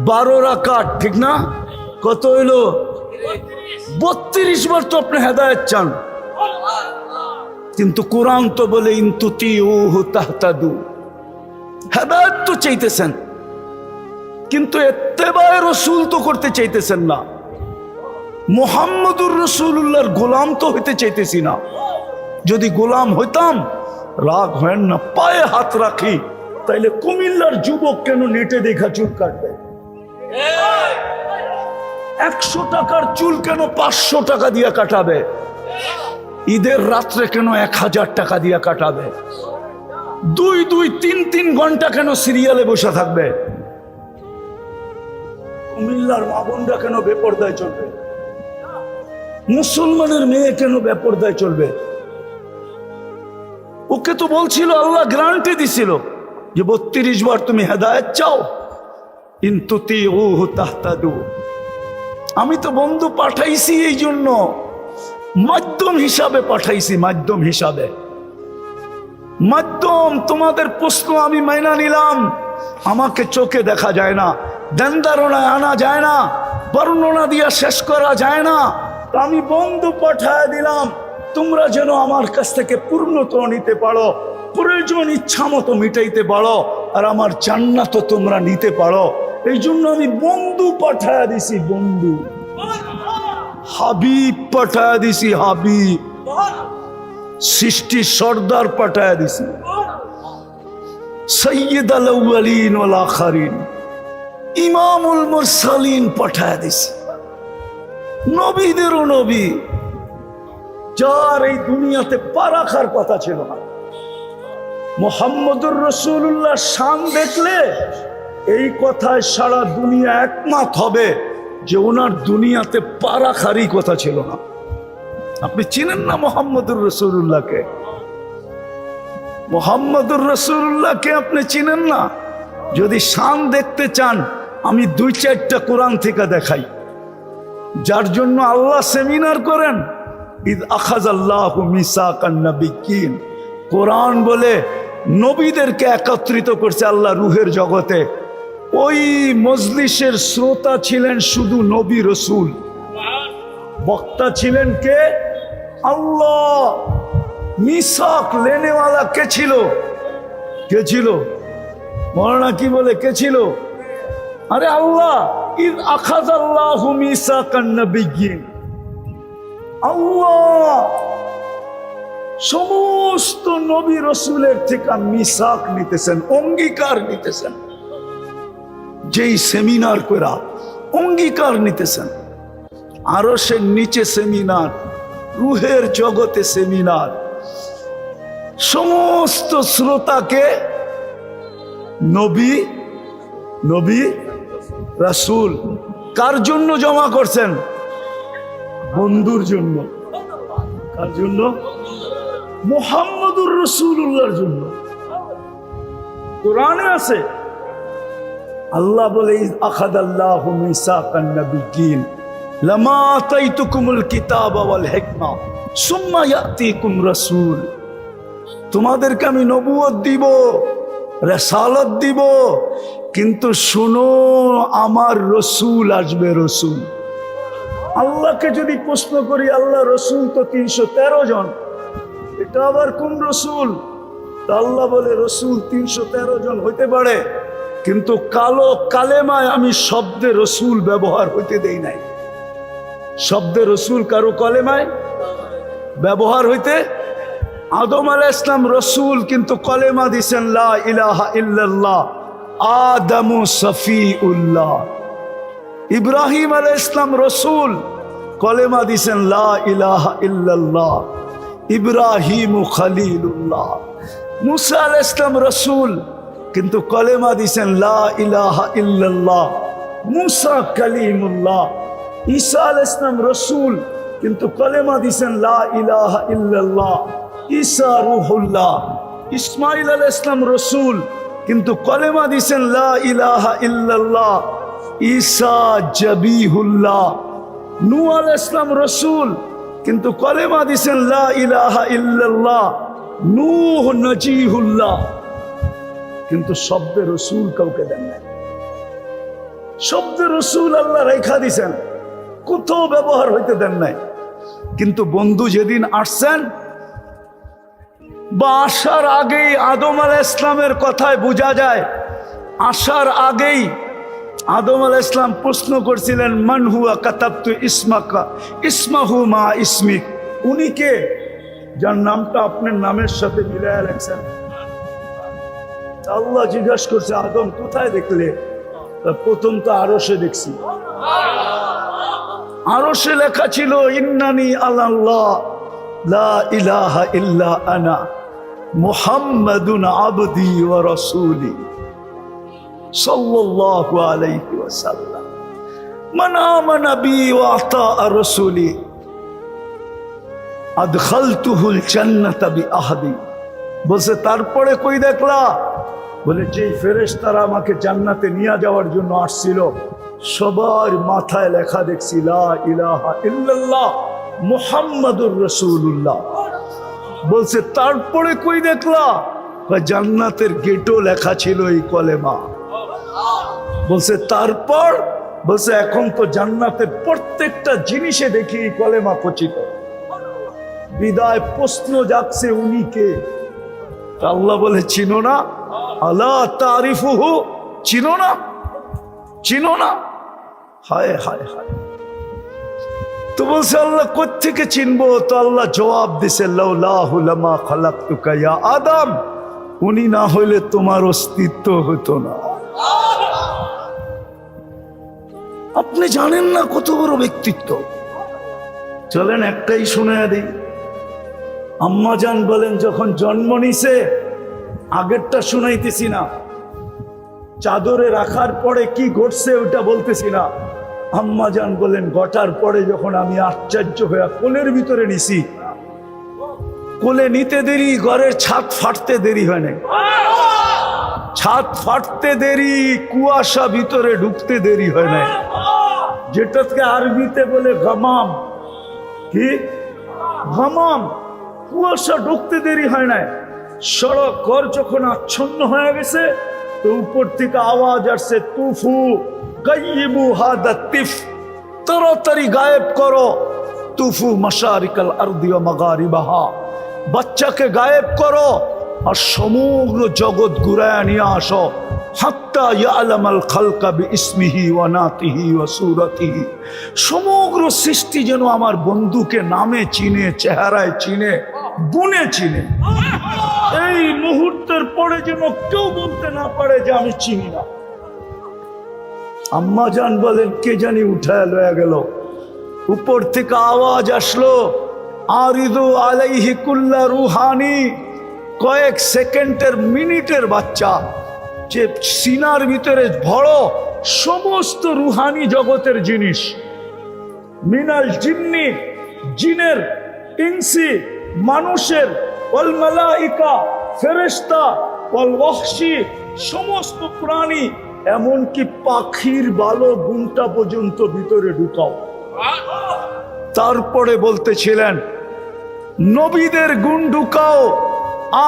12 রাকাত, ঠিক না? কত হইল? 32 বার তো আপনি হেদায়েত চান। কিন্তু কোরআন তো বলে ইনতুতিউহু তাহতাদু, হেদায়েত তো চাইতেছেন, কিন্তু ইত্তেবায়ে রাসূল তো করতে চাইতেছেন না। মুহাম্মদুর রাসূলুল্লাহর গোলাম তো হইতে চাইতেছি না। যদি গোলাম হইতাম, রাগ হয় না, পায়ে হাত রাখি, তাইলে কুমিল্লার যুবক কেন নেটে দেখা চুল কাটবে? 100 টাকার চুল কেন 500 টাকা দিয়া কাটাবে? ঈদের রাত্রে কেন 1000 টাকা দিয়া কাটাবে? 2-3 ঘন্টা কেন সিরিয়ালে বসে থাকবে? কুমিল্লার মা বোনরা কেন বেপরদায় চলবে? মুসলমানের মেয়ে কেন বেপরদায় চলবে? ওকে তো বলছিল, আল্লাহ গ্যারান্টি দিছিল যে 32 বার তুমি হেদায়েত চাও, ইনতুতিউহু তাহতাদু। আমি তো বন্ধু পাঠাইছি এই জন্য, মাধ্যম হিসাবে পাঠাইছি, মাধ্যম হিসাবে। মাধ্যম, তোমাদের প্রশ্ন আমি মাইনা নিলাম। আমাকে চোখে দেখা যায় না, ধ্যান ধারণায় আনা যায় না, বর্ণনা দিয়া শেষ করা যায় না, তো আমি বন্ধু পাঠায় দিলাম, তোমরা যেন আমার কাছ থেকে পূর্ণতা নিতে পারো, প্রয়োজন ইচ্ছা মতো মিটাইতে পারো, আর আমার জান্নাত তোমরা নিতে পারো। এই জন্য আমি বন্ধু পাঠায় দিছি, বন্ধু। হাবিব পাঠায় দিছি, হাবিব। সৃষ্টি সর্দার পাঠায় দিছি, সাইয়্যিদুল আউয়ালিন ওয়াল আখিরিন, ইমামুল মুরসালিন পাঠায় দিছি, নবীদেরও নবী, যার এই দুনিয়াতে পা রাখার কথা ছিল না। মুহাম্মদুর রাসূলুল্লাহ শান দেখলে এই কথায় সারা দুনিয়া একমত হবে যে ওনার দুনিয়াতে পা রাখারই কথা ছিল না। আপনি চিনেন না মুহাম্মদুর রাসূলুল্লাহকে? মুহাম্মদুর রাসূলুল্লাহকে আপনি চিনেন না? যদি শান দেখতে চান, আমি 2-4টা কোরআন থেকে দেখাই, যার জন্য আল্লাহ সেমিনার করেন। ইদ আখাযাল্লাহু মিসাকান নাবিয়্যিন, কোরআন বলে নবীদেরকে একত্রিত করছে আল্লাহ রূহের জগতে। ওই মজলিসের শ্রোতা ছিলেন শুধু নবী রাসূল, বক্তা ছিলেন কে? আল্লাহ। মিসাক লেনেওয়ালা কে ছিল? কে ছিল? মৌলানা কি বলে কে ছিল? আরে আল্লাহ। ইয আখাযাল্লাহু মিসাকান নাবিয়্যিন, আল্লাহ সমস্ত নবী রাসূলের থেকে মিসাক নিতেছেন, অঙ্গীকার নিতেছেন। যেই সেমিনার করা অঙ্গীকার নিতেছেন, আরশের নিচে সেমিনার, রূহের জগতে সেমিনার, সমস্ত শ্রোতাকে নবী নবী রাসূল কার জন্য জমা করছেন? বন্ধুর জন্য। কার জন্য? মুহাম্মদুর রাসূলুল্লাহর জন্য। কোরআনে আছে, আল্লাহ বলে ইয আখাযাল্লাহু মিসাকান নাবিয়্যিন লামা আতাইতুকুমুল কিতাবা ওয়াল হিকমা সুম্মা ইয়াতিকুম রাসূল। তোমাদেরকে আমি নবুয়ত দিব, রিসালাত দিব, কিন্তু শুনো আমার রসুল আসবে। রসুল, আল্লাহকে যদি প্রশ্ন করি, আল্লাহ রসুল তো 313 জন, এটা আবার কোন রসুল? আল্লাহ বলে রসুল 313 জন হইতে পারে, কিন্তু কালো কালেমায় আমি শব্দে রসুল ব্যবহার হইতে দেই নাই। শব্দে রসুল কারো কলেমায় ব্যবহার হইতে, আদম আলাইহিস সালাম রসুল, কিন্তু কলেমা দিছেন লা ইলাহা ইল্লাল্লাহ, আদমু সফিউল্লাহ। ইব্রাহিম আলাইহিস সালাম রসুল, কলেমা দিছেন লা ইলাহা ইল্লাল্লাহ, ইব্রাহিমু খলিলুল্লাহ। মুসা আলাইহিস সালাম রসুল, কিন্তু কলেমা দিছেন লা ইলাহা ইল্লাল্লাহ, মুসা কালিমুল্লাহ। ঈসা আলাইহিস সালাম রসুল, কিন্তু কলেমা দিছেন লা ইলাহা ইল্লাল্লাহ, ঈসা রূহুল্লাহ। ইসমাঈল আলাইহিস সালাম রসুল, কিন্তু কলেমা দিছেন লা ইলাহা ইল্লাল্লাহ, ঈসা জবিহুল্লাহ। নূহ আলাইহিস সালাম রসুল, কিন্তু কলেমা দিছেন লা ইলাহা ইল্লাল্লাহ, নূহ নজিহুল্লাহ। কিন্তু শব্দে রসুল কাউকে দেন নাই। শব্দে রসুল আল্লাহ রেখা দিছেন, কোথাও ব্যবহার হইতে দেন নাই। কিন্তু বন্ধু যেদিন আসছেন বা আসার আগেই আদম আলাইহিস সালামের কথায় বোঝা যায়, আসার আগেই আদম আলাইহিস সালাম প্রশ্ন করছিলেন, মান হুয়া কাতাবতু ইসমাকা ইসমাহু মা ইসমিক। উনি কে, যার নামটা আপনার নামের সাথে মিলায়া রাখছেন? আল্লাহ জিজ্ঞাসা করছে, আদম কোথায় দেখলে? প্রথম তো আরশে দেখছি। আরশে লেখা ছিল ইন্নানি আল্লাহ লা ইলাহা ইল্লা আনা মুহাম্মাদুন আবদি ওয়া রাসূলি সাল্লাল্লাহু আলাইহি ওয়াসাল্লাম মান আমানা বি ওয়া আতা রাসূলি আদখালতুহুল জান্নাতা বিআহদি। বলছে তারপরে কই দেখলা? বলে যেই ফেরেশতারা আমাকে জান্নাতে নিয়ে যাওয়ার জন্য আসছিল, সবার মাথায় লেখা দেখছি লা ইলাহা ইল্লাল্লাহ মুহাম্মাদুর রাসূলুল্লাহ। বলছে তারপরে কই দেখলা? জান্নাতের গেটও লেখা ছিল এই কলেমা। বলছে তারপর? বলছে এখন তো জান্নাতের প্রত্যেকটা জিনিসে দেখি এই কলেমা খচিত। বিদায় প্রশ্ন জাগছে, উনি কে? আল্লাহ বলে চিনো না? আলা তারিফুহু, চিনো না? চিনো না? হায় হায় হায়। তো বলছে আল্লাহ কোত্থেকে চিনবো? তো আল্লাহ জবাব দিছে লাউলাহু লামা খালাকতুকা ইয়া আদম, উনি না হইলে তোমার অস্তিত্ব হতো না। আপনি জানেন না কত বড় ব্যক্তিত্ব। চলেন একটাই শুনে দিই। আম্মা জান বলেন যখন জন্ম নিছে, আগেরটা শুনাইতেছি না, চাদরে রাখার পরে কি ঘটছে ওটা বলতেছি না। আম্মা জান বলেন ঘটার পরে যখন আমি আশ্চর্য হয়ে কোলের ভিতরে নিছি, কোলে নিতে দেরি, ঘরের ছাদ ফাটতে দেরি হয় নাই। ছাদ ফাটতে দেরি, কুয়াশা ভিতরে ঢুকতে দেরি হয় নাই। যেটাকে আরবিতে বলে গামাম। কি গামাম? কুয়াশা ঢুকতে দেরি হয় নাই। সড়ক ঘর যখন আচ্ছন্ন হয়ে গেছে, তো উপর থেকে আওয়াজ আসছে, তুফু গাইবু হাদা তিফ, তাড়াতাড়ি গায়েব করো। তুফু মাশারিকাল আরদি ওয়া মাগারিবাহা, বাচ্চাকে গায়েব করো। আর সমগ্র জগৎ ঘুরায়া নিয়ে আসো, হাত্তা ইয়ালামাল খালকা বিইসমিহি ওয়া নাতিহি ওয়া সূরাতিহি। সমগ্র সৃষ্টি যেন আমার বন্ধুকে নামে চিনে, চেহারায় চিনে, গুণে চিনে। এই মুহূর্তের পরে যেন কেউ বলতে না পারে যে আমি চিনি না। আম্মা জান বলেন, কে জানি উঠায় লয়ে গেল। উপর থেকে আওয়াজ আসলো, আরিদু আলাইহি কুল্লা রুহানি। কয়েক সেকেন্ডের মিনিটের বাচ্চা, যে সিনার ভিতরে ভরো সমস্ত রুহানি জগতের জিনিস, মিনাল জিন্নি, জিনের, ইনসি, মানুষের, ওয়াল মালাইকা, ফেরেশতা, ওয়াল ওয়াহশি, সমস্ত প্রাণী, এমনকি পাখির ভালো গুণটা পর্যন্ত ভিতরে ঢুকাও। তারপরে বলতেছিলেন, নবীদের গুণ ঢুকাও।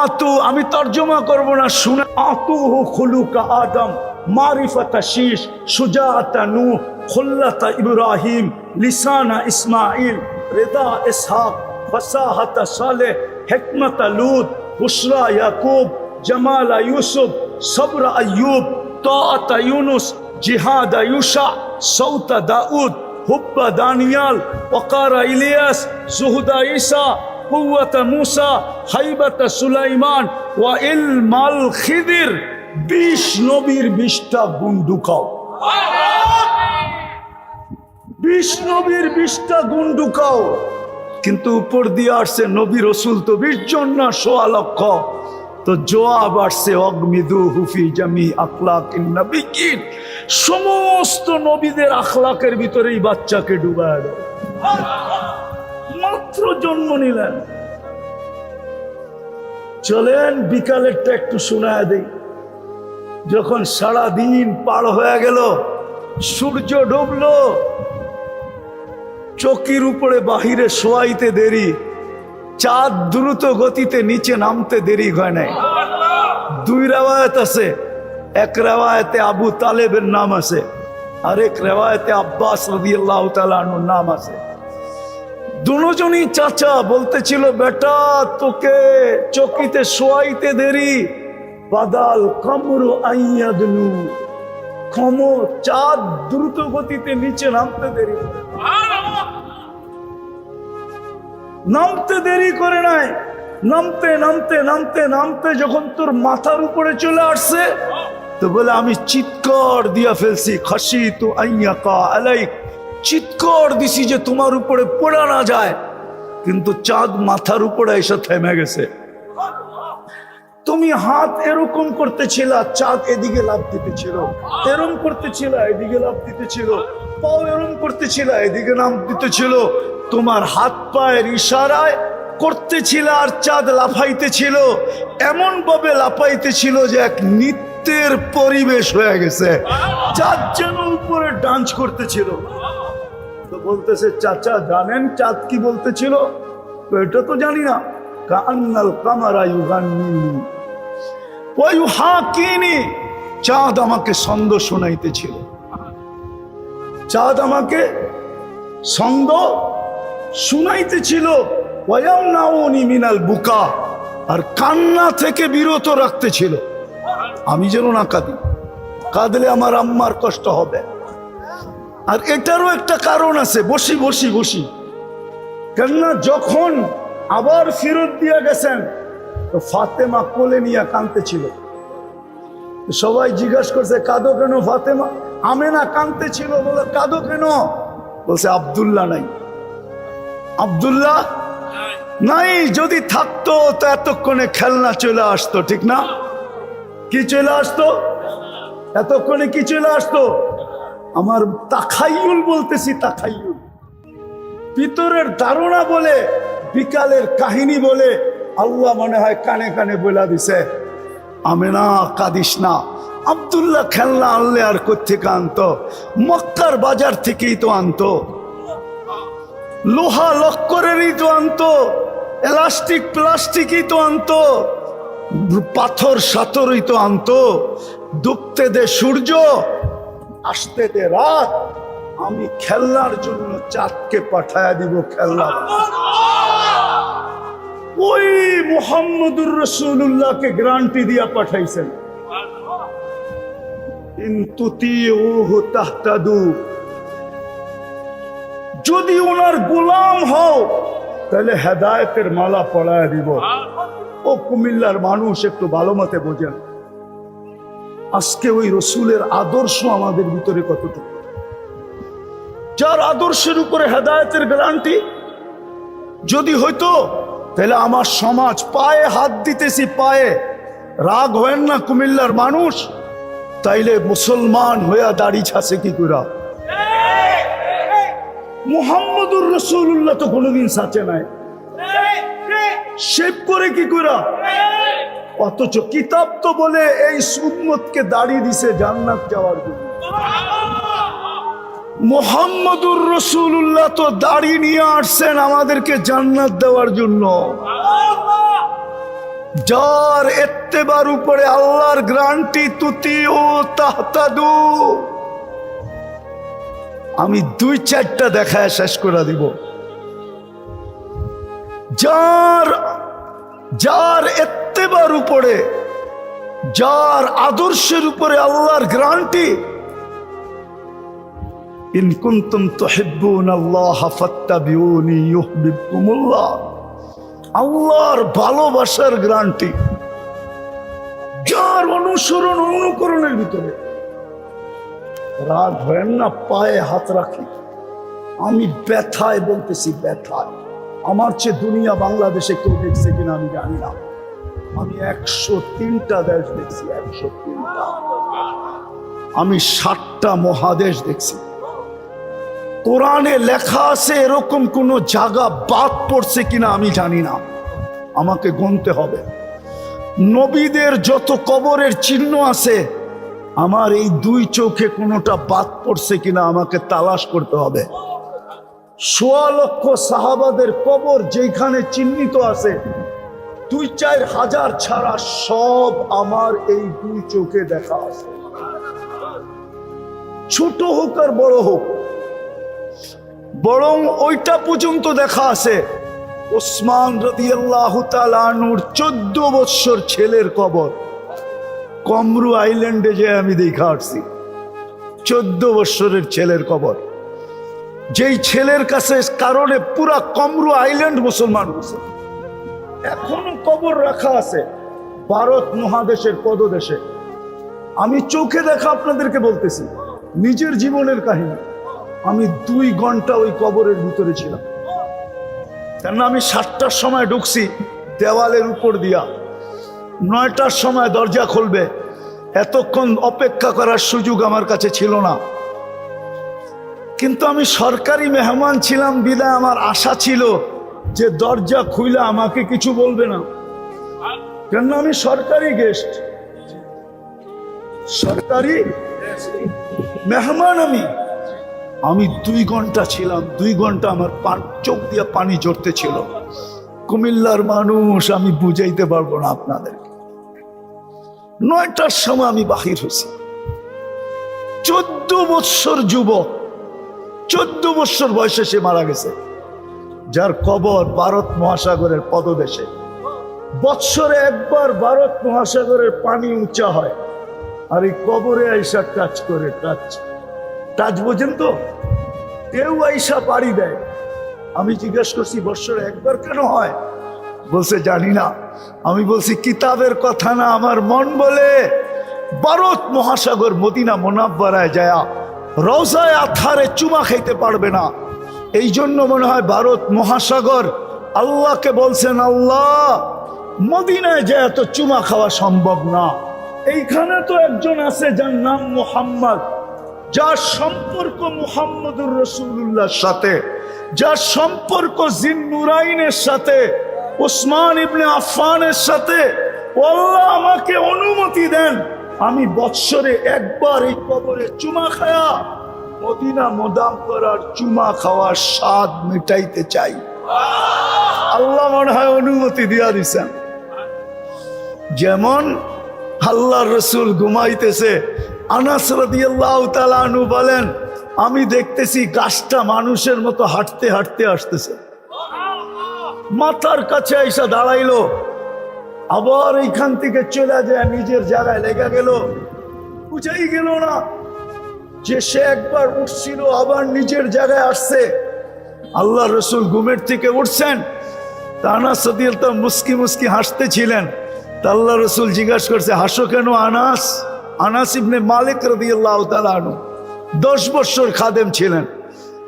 আতু, আমি তর্জমা করব না, শুনে। আতুহু খুলুকা আদম, মারিফাতা শীশ, সুজাআতা নূহ, খুল্লাতা ইব্রাহিম, লিসানা ইসমাইল, রেদা ইসহাক, ফাসাহাতা সালেহ, হিকমাতা লূত, বুশরা ইয়াকুব, জামালা ইউসুফ, সবরা আইয়ুব, তাআতা ইউনুস, জিহাদা ইউশা, সৌতা দাউদ, হুব্বা দানিয়াল, ওয়াকারা ইলিয়াস, জুহুদা ঈসা, কুওয়াতা মূসা, হাইবাতা সুলাইমান, ওয়া ইলমাল খিদির। 20 নবীর 20টা গুণ ঢুকাও। 20 নবীর 20টা গুণ ঢুকাও। কিন্তু উপর দিয়ে আসছে নবী রসুল তো 20 জন না, 1.25 লক্ষ। তো জবাব আসছে, অগমিদু হুফি জামি আখলাকিন নবিয়্যিন। সমস্ত নবীদের আখলাকের ভিতরেই বাচ্চাকে ডুবায় দাও। মাত্র জন্ম নিলেন। চলেন বিকালেরটা একটু শোনায় দেই। যখন সারা দিন পার হয়ে গেল, সূর্য ডুবলো, চকির উপরে বাহিরে শোয়াইতে দেরি, চাঁদ দ্রুত গতিতে নিচে নামতে দেরি হয় নাই। 2 রেওয়ায়েত আছে। এক রেওয়ায়েতে আবু তালেবের নাম আছে, আর এক রেওয়ায়েতে আব্বাস রাদিয়াল্লাহু তাআলা আনহুর নাম আছে। দুজনই চাচা বলতেছিল, বেটা তোকে চকিতে শোয়াইতে দেরি, বাদাল কামরু আইয়াদনু, খমর, চাঁদ দ্রুত গতিতে নিচে নামতে দেরি করে। নামতে দেরি করে নাই। নামতে নামতে নামতে নামতে যখন তোর মাথার উপরে চলে আসছে, তো বলে আমি চিৎকার দিয়া ফেলছি, খাশিতু আইয়াকা আলাইক, চিৎকার দিছি যে তোমার উপরে পড়া না যায়। কিন্তু চাঁদ মাথার উপরে এসে থেমে গেছে। তুমি হাত এরকম করতেছিল, চাঁদ এদিকে লাফ দিতেছিল, এরম করতেছিল, এদিকে লাফ দিতেছিল, পাও এরম করতেছিল, এদিকে লাফ দিতেছিল। তোমার হাত পায়ের ইশারায় করতেছিল আর চাঁদ লাফাইতেছিল। এমন ভাবে লাফাইতেছিল যে এক নৃত্যের পরিবেশ হয়ে গেছে। চাঁদ যেন উপরে ডান্স করতেছিল। তো বলতেছে, চাচা জানেন চাঁদ কি বলতেছিল? এটা তো জানি না। কান্নাল কামারা ইউগান্নিনি ওয়া ইউহাকিনি, চাঁদ আমাকে ছন্দ শোনাইতেছিল। চাঁদ আমাকে ছন্দ শুনাইতেছিল। ওয়ায়ামনাউনি মিনাল বুকা, আর কান্না থেকে বিরত রাখতেছিল। আমি যেন না কাঁদি, কাঁদলে আমার আম্মার কষ্ট হবে। আর এটারও একটা কারণ আছে, বসি বসি বসি। কেননা যখন আবার ফেরত দিয়ে গেছেন, তো ফাতেমা কোলে নিয়ে কাঁদতেছিল। সবাই জিজ্ঞাসা করছে, কাঁদো কেন ফাতেমা? আমেনা কাঁদতেছিল। বলে, কাঁদো কেন? বলছে, আব্দুল্লাহ নাই। আব্দুল্লাহ নাই, যদি থাকতো তো এতক্ষণে খেলনা চলে আসতো, ঠিক না? কি চলে আসতো? এতক্ষণে কি চলে আসতো? আমার তাখাইয়ুল বলতেছি, তাখাইয়ুল, ভিতরের ধারণা বলে, বিকালের কাহিনী বলে আল্লাহ মনে হয় কানে কানে বলে দিছে, আমেনা কাঁদিস না। আব্দুল্লাহ খেলনা আনলে আর কোত্থেকে আনতো? মক্কার বাজার থেকেই তো আনতো, লোহা লক্করেরই তো আনতো, এলাস্টিক প্লাস্টিকই তো আনতো, পাথর সাথরই তো আনতো। ডুবতে দে সূর্য, আসতে দে রাত, আমি খেলনার জন্য চাঁদকে পাঠায়া দিব। খেলনা ওই মুহাম্মদুর রাসূলুল্লাহকে গ্যারান্টি দিয়া পাঠাইছেন, ইন তুতিউহু তাহতাদু, যদি ওনার গোলাম হও তাহলে হেদায়েতের মালা পরায় দিব। ও কুমিল্লার মানুষ একটু ভালো মতে বোঝেন, আজকে ওই রসুলের আদর্শ আমাদের ভিতরে কতটুকু? যার আদর্শের উপরে হেদায়েতের গ্যারান্টি যদি হইতো, তাহলে আমার সমাজ, পায়ে হাত দিতেছি, পায়ে রাগ হয় না কুমিল্লার মানুষ, তাইলে মুসলমান হইয়া দাড়ি ছাছে কি করা? মুহাম্মদুর রাসূলুল্লাহ তো কোনোদিন সাচে নাই, শেভ করে কি করা? অথচ কিতাব তো বলে এই সুন্নতকে দাড়ি দিছে জান্নাত যাওয়ার জন্য। মুহাম্মদুর রাসূলুল্লাহ তো দাড়ি নিয়ে আসছেন আমাদেরকে জান্নাত দেওয়ার জন্য। যার ইত্তেবার উপরে আল্লাহর গ্যারান্টি, তুতিউ তাহতাদু। আমি 2-4টা দেখায় শেষ করে দিব। যার ইত্তেবার উপরে, যার আদর্শের উপরে আল্লাহর গ্যারান্টি, ইন কুনতুম তুহিব্বুনাল্লাহ ফাত্তাবিউনি ইউহিব্বুকুমুল্লাহ, আল্লাহর ভালোবাসার গ্যারান্টি। যার অনুসরণ অনুকরণের ভিতরে রাগ হয় না, পায়ে হাত রাখি। আমি ব্যথায় বলতেছি, ব্যথায়। আমার চেয়ে দুনিয়া বাংলাদেশে কেউ দেখছে কিনা আমি জানি না। আমি 103টা দেশ দেখছি, 103টা। আমি 7টা মহাদেশ দেখছি। কোরআনে লেখা আছে এরকম কোন জায়গা বাদ পড়ছে কিনা আমি জানি না, আমাকে গুনতে হবে। নবীদের যত কবরের চিহ্ন আছে, আমার এই 2 চোখে কোনোটা বাদ পড়ছে কিনা আমাকে তালাশ করতে হবে। 1.25 লক্ষ সাহাবাদের কবর যেখানে চিহ্নিত আছে, 2-4 হাজার ছাড়া সব আমার এই 2 চোখে দেখা আছে। ছোট হোক আর বড় হোক, বরং ওইটা পর্যন্ত দেখা আছে ওসমান রাদিয়াল্লাহু তাআলা আনহুর 14 বছর ছেলের কবর। কমরু আইল্যান্ডে যে আমি দেখা আসছি 14 বছরের ছেলের কবর, যেই ছেলের কাছে কারণে পুরা কমরু আইল্যান্ড মুসলমান হয়েছে। এখনো কবর রাখা আছে ভারত মহাদেশের পদদেশে। আমি চোখে দেখা আপনাদেরকে বলতেছি, নিজের জীবনের কাহিনী। আমি 2 ঘন্টা ওই কবরের ভিতরে ছিলাম, কেন আমি 7টার সময় ঢুকছি দেওয়ালের উপর দিয়া, 9টার সময় দরজা খুলবে। এতক্ষণ অপেক্ষা করার সুযোগ আমার কাছে ছিল না, কিন্তু আমি সরকারি মেহমান ছিলাম বিদায় আমার আশা ছিল যে দরজা খুইলে আমাকে কিছু বলবে না, কেন আমি সরকারি গেস্ট, সরকারি মেহমান। আমি 2 ঘন্টা ছিলাম, 2 ঘন্টা আমার চোখ দিয়ে পানি ঝরতে ছিল। কুমিল্লার মানুষ, আমি বুঝাইতে পারবো না আপনাদেরকে। 9টার সময় আমি বাহির হয়েছি। 14 বৎসর যুবক, 14 বৎসর বয়সে সে মারা গেছে, যার কবর ভারত মহাসাগরের পদদেশে। বৎসরে একবার ভারত মহাসাগরের পানি উঁচা হয়, আর এই কবরে আইসা টাচ করে, টাচ বোঝেন তো, কেউ আইসা পাড়ি দেয়। আমি জিজ্ঞাসা করছি বৎসরে একবার কেন হয়? বলছে জানি না। আমি বলছি কিতাবের কথা না, আমার মন বলে ভারত মহাসাগর মদিনা মুনাব্বারায় যায়া রওজায়ে আতহারে চুমা খাইতে পারবে না। এই জন্য মনে হয় ভারত মহাসাগর আল্লাহকে বলছেন, আল্লাহ মদিনায় যায় তো চুমা খাওয়া সম্ভব না। এইখানে তো একজন আছে যার নাম মুহাম্মদ, যার সম্পর্ক মুহাম্মদুর রাসূলুল্লাহর সাথে, যার সম্পর্ক জিন্নুরাইনের সাথে, উসমান ইবনে আফফানের সাথে। আল্লাহ আমাকে অনুমতি দেন, আমি বৎসরে একবার এই কবরে চুমা খায়া মদিনা মুনাব্বারার চুমা খাওয়ার স্বাদ মিটাইতে চাই। আল্লাহ মনে হয় অনুমতি দিয়া দিছেন। যেমন আল্লাহর রাসূল ঘুমাইতেছে, আনাস রাদিয়াল্লাহু তাআলা আনহু বলেন, আমি দেখতেছি গাছটা মানুষের মতো হাঁটতে হাঁটতে আসতেছে। মাথার কাছে এসে দাঁড়াইলো, আবার এইখান থেকে চলে যায় নিজের জায়গায় লেগে গেল। বুঝাই গেল না যে সে একবার উঠছিল আবার নিজের জায়গায় আসছে। আল্লাহ রসুল ঘুমের থেকে উঠছেন, তা আনাস রাদিয়াল্লাহু আনহু মুস্কি মুস্কি হাসতেছিলেন। তা আল্লাহ রসুল জিজ্ঞাসা করছে, হাসো কেন আনাস? আনাস ইবনে মালিক রাদিয়াল্লাহু তাআলা আনহু 10 বছর খাদেম ছিলেন।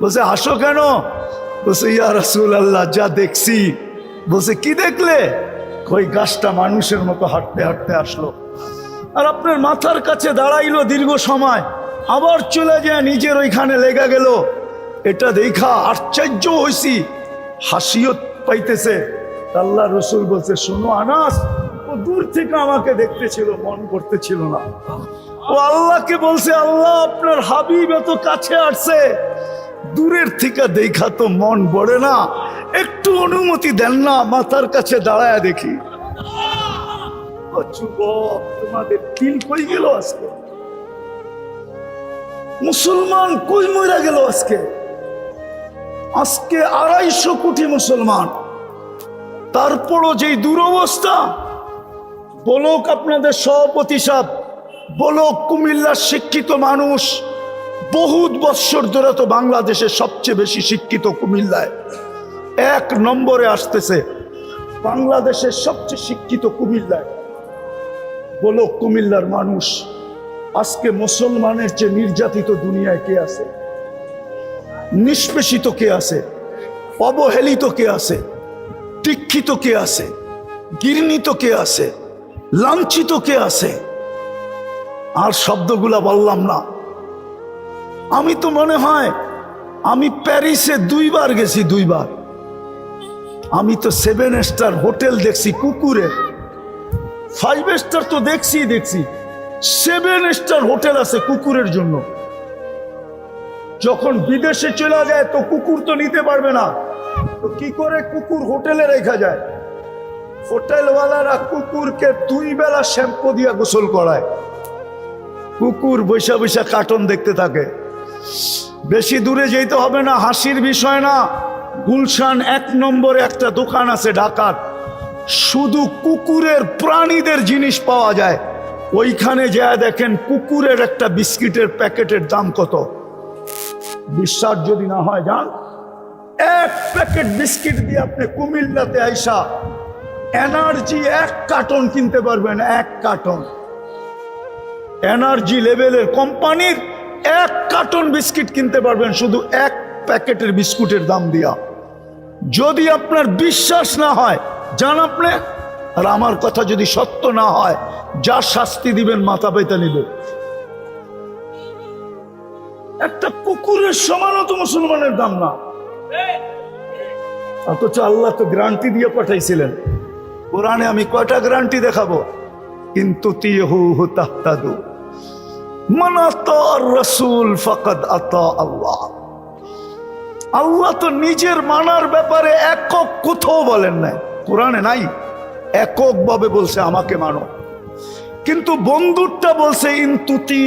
বলছে হাসো কেন? বলছে ইয়া রাসূলুল্লাহ, যা দেখছি। বলছে কি দেখলে? ওই গাছটা মানুষের মতো হাঁটতে হাঁটতে আসলো, আর আপনার মাথার কাছে দাঁড়াইলো দীর্ঘ সময়, আবার চলে যায় নিজের ওইখানে লেগে গেল। এটা দেখা আশ্চর্য হয়েছি, হাসিও পাইতেছে। আল্লাহ রসুল বলছে, শোনো আনাস, ও দূর থেকে আমাকে দেখতেছিল, মন করতেছিল না। ও আল্লাহকে বলছে, আল্লাহ আপনার হাবিব এত কাছে আসছে, দূরের থেকে দেখা তো মন বড়ে না, একটু অনুমতি দেন না, মাথার কাছে দাঁড়ায় দেখি। যুবক, তোমাদের দিল কই গেল আজকে? মুসলমান কই মরা গেল আজকে? আজকে 250 কোটি মুসলমান, তারপরও যেই দুরবস্থা। বলক আপনাদের সভাপতি সাহেব, বলক কুমিল্লার শিক্ষিত মানুষ, বহুত বৎসর ধরে তো বাংলাদেশের সবচেয়ে বেশি শিক্ষিত কুমিল্লায় 1 নম্বরে আসতেছে। বাংলাদেশের সবচেয়ে শিক্ষিত কুমিল্লায়। বলক কুমিল্লার মানুষ, আজকে মুসলমানের চেয়ে নির্যাতিত দুনিয়ায় কে আছে? নিষ্পেষিত কে আছে? অবহেলিত কে আছে? দীক্ষিত কে আছে? ঘৃণিত কে আছে? লাঞ্ছিত কে আছে? আর শব্দগুলা বললাম না। আমি তো মনে হয় আমি প্যারিসে 2 বার গেছি, 2 বার। আমি তো 7 স্টার হোটেল দেখছি কুকুরের, 5 স্টার তো দেখছি, 7 স্টার হোটেল আছে কুকুরের জন্য। যখন বিদেশে চলে যায় তো কুকুর তো নিতে পারবে না, তো কি করে কুকুর হোটেলে রেখা যায়? হোটেলওয়ালারা কুকুরকে 2 বেলা শ্যাম্পু দিয়ে গোসল করায়। কুকুর বৈশা বৈশা কার্টুন দেখতে থাকে। বেশি দূরে যেতে হবে না, হাসির বিষয় না। গুলশান 1 নম্বরে একটা দোকান আছে ঢাকার, শুধু কুকুরের প্রাণীদের জিনিস পাওয়া যায়। ওইখানে যা দেখেন কুকুরের একটা বিস্কিটের প্যাকেটের দাম কত। বিশ্বাস যদি না হয় যান, 1 প্যাকেট বিস্কিট দিয়ে আপনি কুমিল্লাতে আইসা এনার্জি 1 কার্টন কিনতে পারবেন। 1 কার্টন এনার্জি লেভেলের কোম্পানির 1 কার্টন বিস্কিট কিনতে পারবেন শুধু 1 প্যাকেটের বিস্কুটের দাম দিয়া। যদি আপনার বিশ্বাস না হয় যান আপনি, আর আমার কথা যদি সত্য না হয়, যা শাস্তি দিবেন মাথা পেতে নিবে। একটা কুকুরের সমানও তো মুসলমানের দাম না, অথচ আল্লাহ তো গ্যারান্টি দিয়ে পাঠাইছিলেন। কোরআনে আমি কয়টা গ্যারান্টি দেখাবো? কিন্তু তিহু তাহতাদু মান আতা রাসূল ফাকাদ আতা আল্লাহ। আল্লাহ তো নিজের মানার ব্যাপারে একক কোথাও বলেন নাই, কোরআনে নাই। এককভাবে বলছে আমাকে মানো, কিন্তু বন্দুকটা বলছে ইনতুতি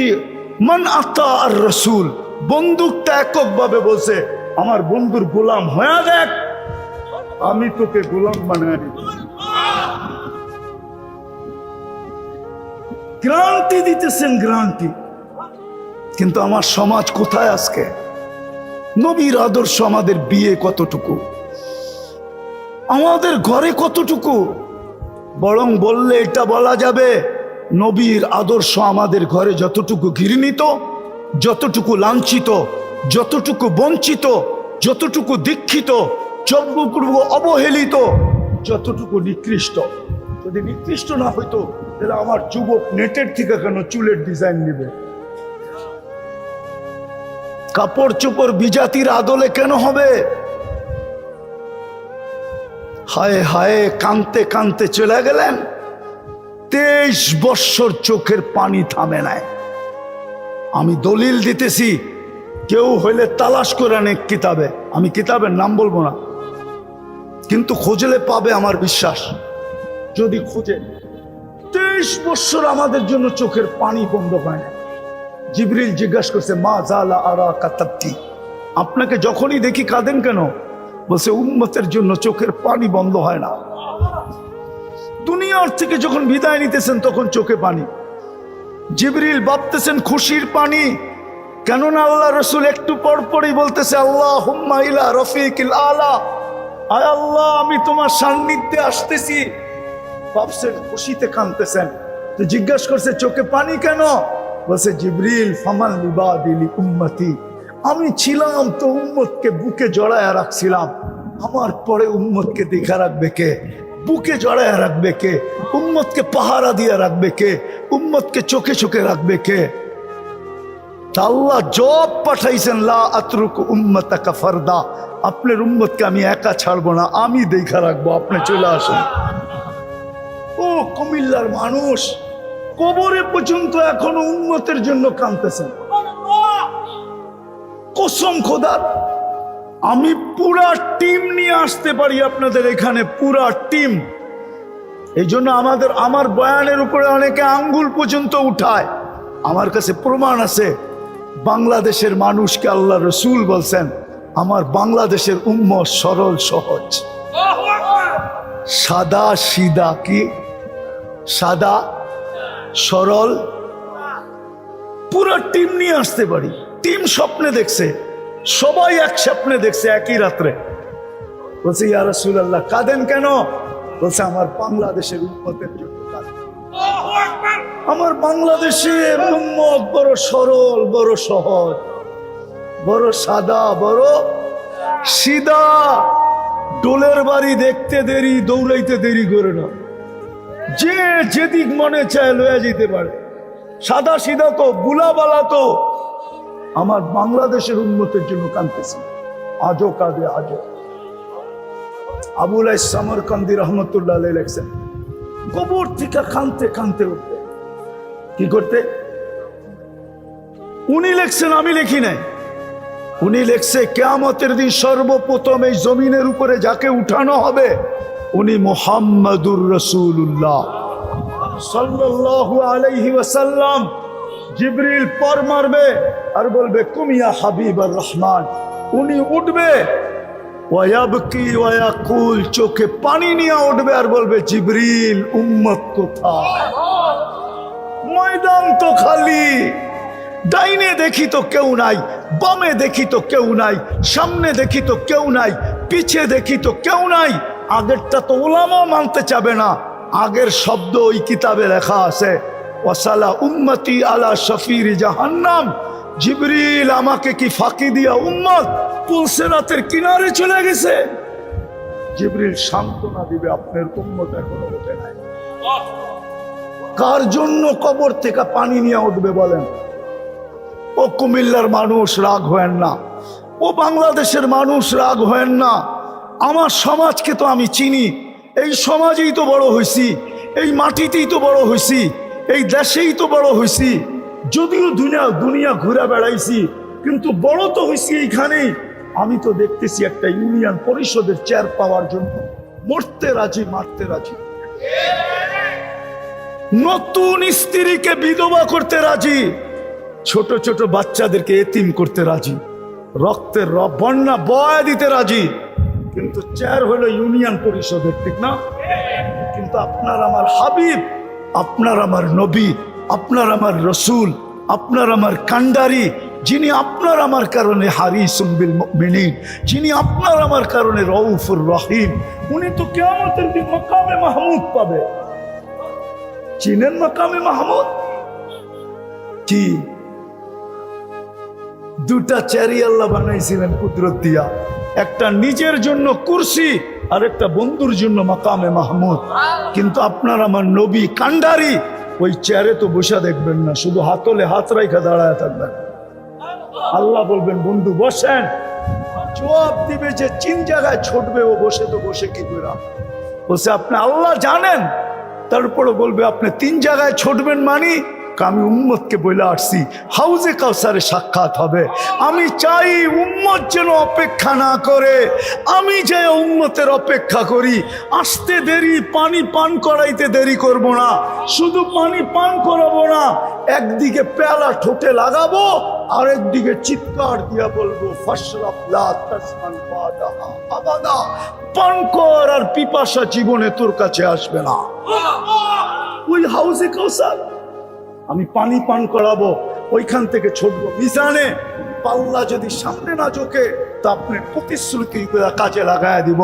মান আতা আর রাসূল। বন্দুকটা এককভাবে বলছে আমার বন্ধুর গোলাম হয়ে দেখ, আমি তোকে গোলাম বানায় দিব। গ্যারান্টি দিতেছেন, গ্যারান্টি। কিন্তু আমার সমাজ কোথায় আজকে? নবীর আদর্শ আমাদের বিয়ে কতটুকু, আমাদের ঘরে কতটুকু? বরং বললে এটা বলা যাবে, নবীর আদর্শ আমাদের ঘরে যতটুকু ঘৃণিত, যতটুকু লাঞ্ছিত, যতটুকু বঞ্চিত, যতটুকু দীক্ষিত, যতটুকু অবহেলিত, যতটুকু নিকৃষ্ট। যদি নিকৃষ্ট না হইতো তাহলে আমার যুবক নেটের থেকে কেন চুলের ডিজাইন নেবে? কাপড় চোপড় বিজাতির আদলে কেন হবে? হায় হায়, কানতে কানতে চলে গেলেন। 23 বৎসর চোখের পানি থামে নাই। আমি দলিল দিতেছি, কেউ হইলে তালাশ করে নেক কিতাবে, আমি কিতাবের নাম বলবো না, কিন্তু খুঁজলে পাবে আমার বিশ্বাস। যদি খুঁজে 23 বৎসর আমাদের জন্য চোখের পানি বন্ধ হয় না। জিবরিল জিজ্ঞাসা করছে মা জালা আরা কাতাবতি, আপনাকে যখনই দেখি কাঁদেন কেন? বলছে উম্মতের জন্য চোখের পানি বন্ধ হয় না। দুনিয়ার থেকে যখন বিদায় নিতেছেন তখন চোখে পানি। জিবরিল ভাবতেছেন খুশির পানি, কেননা আল্লাহ রসুল একটু পর পরই বলতেছে আল্লাহুম্মা ইলা রফিকিল আলা, আয় আল্লাহ আমি তোমার সান্নিধ্যে আসতেছি। ভাবছেন খুশিতে কাঁদতেছেন, তো জিজ্ঞাসা করছে চোখে পানি কেন? বলছে জিবরিল ফামান লিবাদিলি উম্মতি, আমি ছিলাম তো উম্মতকে বুকে জড়ায়া রাখছিলাম, আমার পরে উম্মতকে দেখা রাখবে কে? বুকে জড়ায়া রাখবে কে? উম্মতকে পাহারা দিয়ে রাখবে কে? উম্মতকে চোখে চোখে রাখবে কে? আল্লাহ জব পাঠাইছেন লা আতরুক উম্মতাকা ফারদা, আপনার উম্মতকে আমি একা ছাড়বো না, আমি দেখা রাখবো, আপনি চলে আসুন। ও কুমিল্লার মানুষ কবরে পর্যন্ত এখনো উম্মতের জন্য কাঁদতেছেন। কসম খোদার, আমি পুরা টিম নিয়ে আসতে পারি আপনাদের এখানে, পুরা টিম। এই জন্য আমার বয়ানের উপরে অনেকে আঙ্গুল পর্যন্ত উঠায়। আমার কাছে প্রমাণ আছে, বাংলাদেশের মানুষকে আল্লাহ রসুল বলছেন আমার বাংলাদেশের উম্মত সরল সহজ, সাদা সিদা, কি সাদা সরল। পুরো টিম নিয়ে আসতে পারি। টিম স্বপ্নে দেখছে, সবাই এক স্বপ্নে দেখছে একই রাত্রে। বলছে ইয়া রাসূলুল্লাহ কাঁদেন কেন? বলছে আমার বাংলাদেশের উম্মতের জন্য কাঁদেন। আমার বাংলাদেশের উম্মত বড় সরল, বড় সহজ, বড় সাদা, বড় সিধা। ডোলের বাড়ি দেখতে দেরি, দৌড়াইতে দেরি করে না, যে যেদিক মনে চায় লয়া যেতে পারে। সাদা সিধা তো, বুলাবালা তো। আমার বাংলাদেশের উন্নতির জন্য কাঁদতেছি, আজও কাঁদে, আজও। আবুল সামরকান্দি রহমতুল্লাহ আলাইহি লেখছেন, কবর থেকে কাঁদতে কাঁদতে উঠতে। কি করতে? উনি লেখছেন, আমি লিখি নাই। উনি লেখছে কিয়ামতের দিন সর্বপ্রথম এই জমিনের উপরে যাকে উঠানো হবে উনি মুহাম্মাদুর রাসূলুল্লাহ সাল্লাল্লাহু আলাইহি ওয়াসাল্লাম। জিবরিল পর মারবে আর বলবে কুমিয়া হাবিবার রহমান। উনি উঠবে, ওয়ায়াবকি ওয়ায়াকুল, চোখে পানি নিয়ে উঠবে আর বলবে জিবরিল উম্মত কোথায়? ময়দান তো খালি, ডাইনে দেখি তো কেউ নাই, বামে দেখি তো কেউ নাই, সামনে দেখি তো কেউ নাই, পিছে দেখি তো কেউ নাই। আগেরটা তো উলামাও মানতে চাবে না। আগের শব্দ ওই কিতাবে লেখা আছে, ওয়াসালা উম্মতি আলা শফির জাহান্নাম। জিবরিল আমাকে কি ফাঁকি দিয়া উম্মত পুলসেরাতের কিনারে চলে গেছে? জিবরিল সান্ত্বনা দিবে, আপনার উম্মত এখনো ওঠে নাই। কার জন্য কবর থেকে পানি নিয়ে উঠবে বলেন? ও কুমিল্লার মানুষ রাগ হয়েন না, ও বাংলাদেশের মানুষ রাগ হয়েন না। আমার সমাজকে তো আমি চিনি, এই সমাজেই তো বড় হয়েছি, এই মাটিতেই তো বড় হয়েছি, এই দেশেই তো বড় হয়েছি। যদিও দুনিয়া ঘুরে বেড়াইছি, কিন্তু বড় তো হয়েছি এইখানেই। আমি তো দেখতেছি একটা ইউনিয়ন পরিষদের চেয়ার পাওয়ার জন্য মরতে রাজি, মারতে রাজি, নতুন স্ত্রীকে বিধবা করতে রাজি, ছোট ছোট বাচ্চাদেরকে এতিম করতে রাজি, রক্তের বন্যা বয়া দিতে রাজি। কিন্তু চেয়ার হলো ইউনিয়ন পরিষদের, ঠিক না? কিন্তু আপনার আমার হাবিব, আপনার আমার নবী, আপনার আমার রসুল, আপনার আমার কান্ডারি, যিনি আপনার আমার কারণে হারিসুম বিল মুমিনিন, যিনি আপনার আমার কারণে রউফুর রহিম, উনি তো কিয়ামতের দিন মাকামে মাহমুদ পাবে। চিনেন মাকামে মাহমুদ কি? দুটা চেয়ারই আল্লাহ বানাইছিলেন কুদরত দিয়া, একটা নিজের জন্য কুরসি আর একটা বন্ধুর জন্য মাকামে মাহমুদ। কিন্তু আপনার আমার নবী কান্ডারি, ওই চেয়ারে তো বসে দেখবেন না, শুধু হাতলে হাত রাইখা দাঁড়ায় থাকবেন। আল্লাহ বলবেন বন্ধু বসেন, জবাব দিবে যে চিন জায়গায় ছুটবে ও বসে, তো বসে কি করে? বসে আপনি আল্লাহ জানেন, তারপরে বলবে আপনি 3 জায়গায় ছুটবেন, মানি আমি উম্মতকে বলে আসছি হাউজে কাউসারে সাক্ষাৎ হবে। আমি চাই উম্মত যেন অপেক্ষা না করে, আমি যে উম্মতের অপেক্ষা করি। আসতে দেরি, পানি পান করাইতে দেরি করব না। শুধু পানি পান করাবো না, একদিকে পেয়ালা ঠোঁটে লাগাবো, আরেকদিকে চিৎকার দিয়া বলবো ফাশরাব লা তাসমান বাদাহা আবাদা, পান কর আর পিপাসা জীবনে তোর কাছে আসবে না। ওই হাউজে কাউসার আমি পানি পান করাবো, ওইখান থেকে ছুটবো মিজানে। পাল্লা যদি সামনে না ঝোঁকে তা আপনি প্রতিশ্রুতি কাজে লাগায় দিব।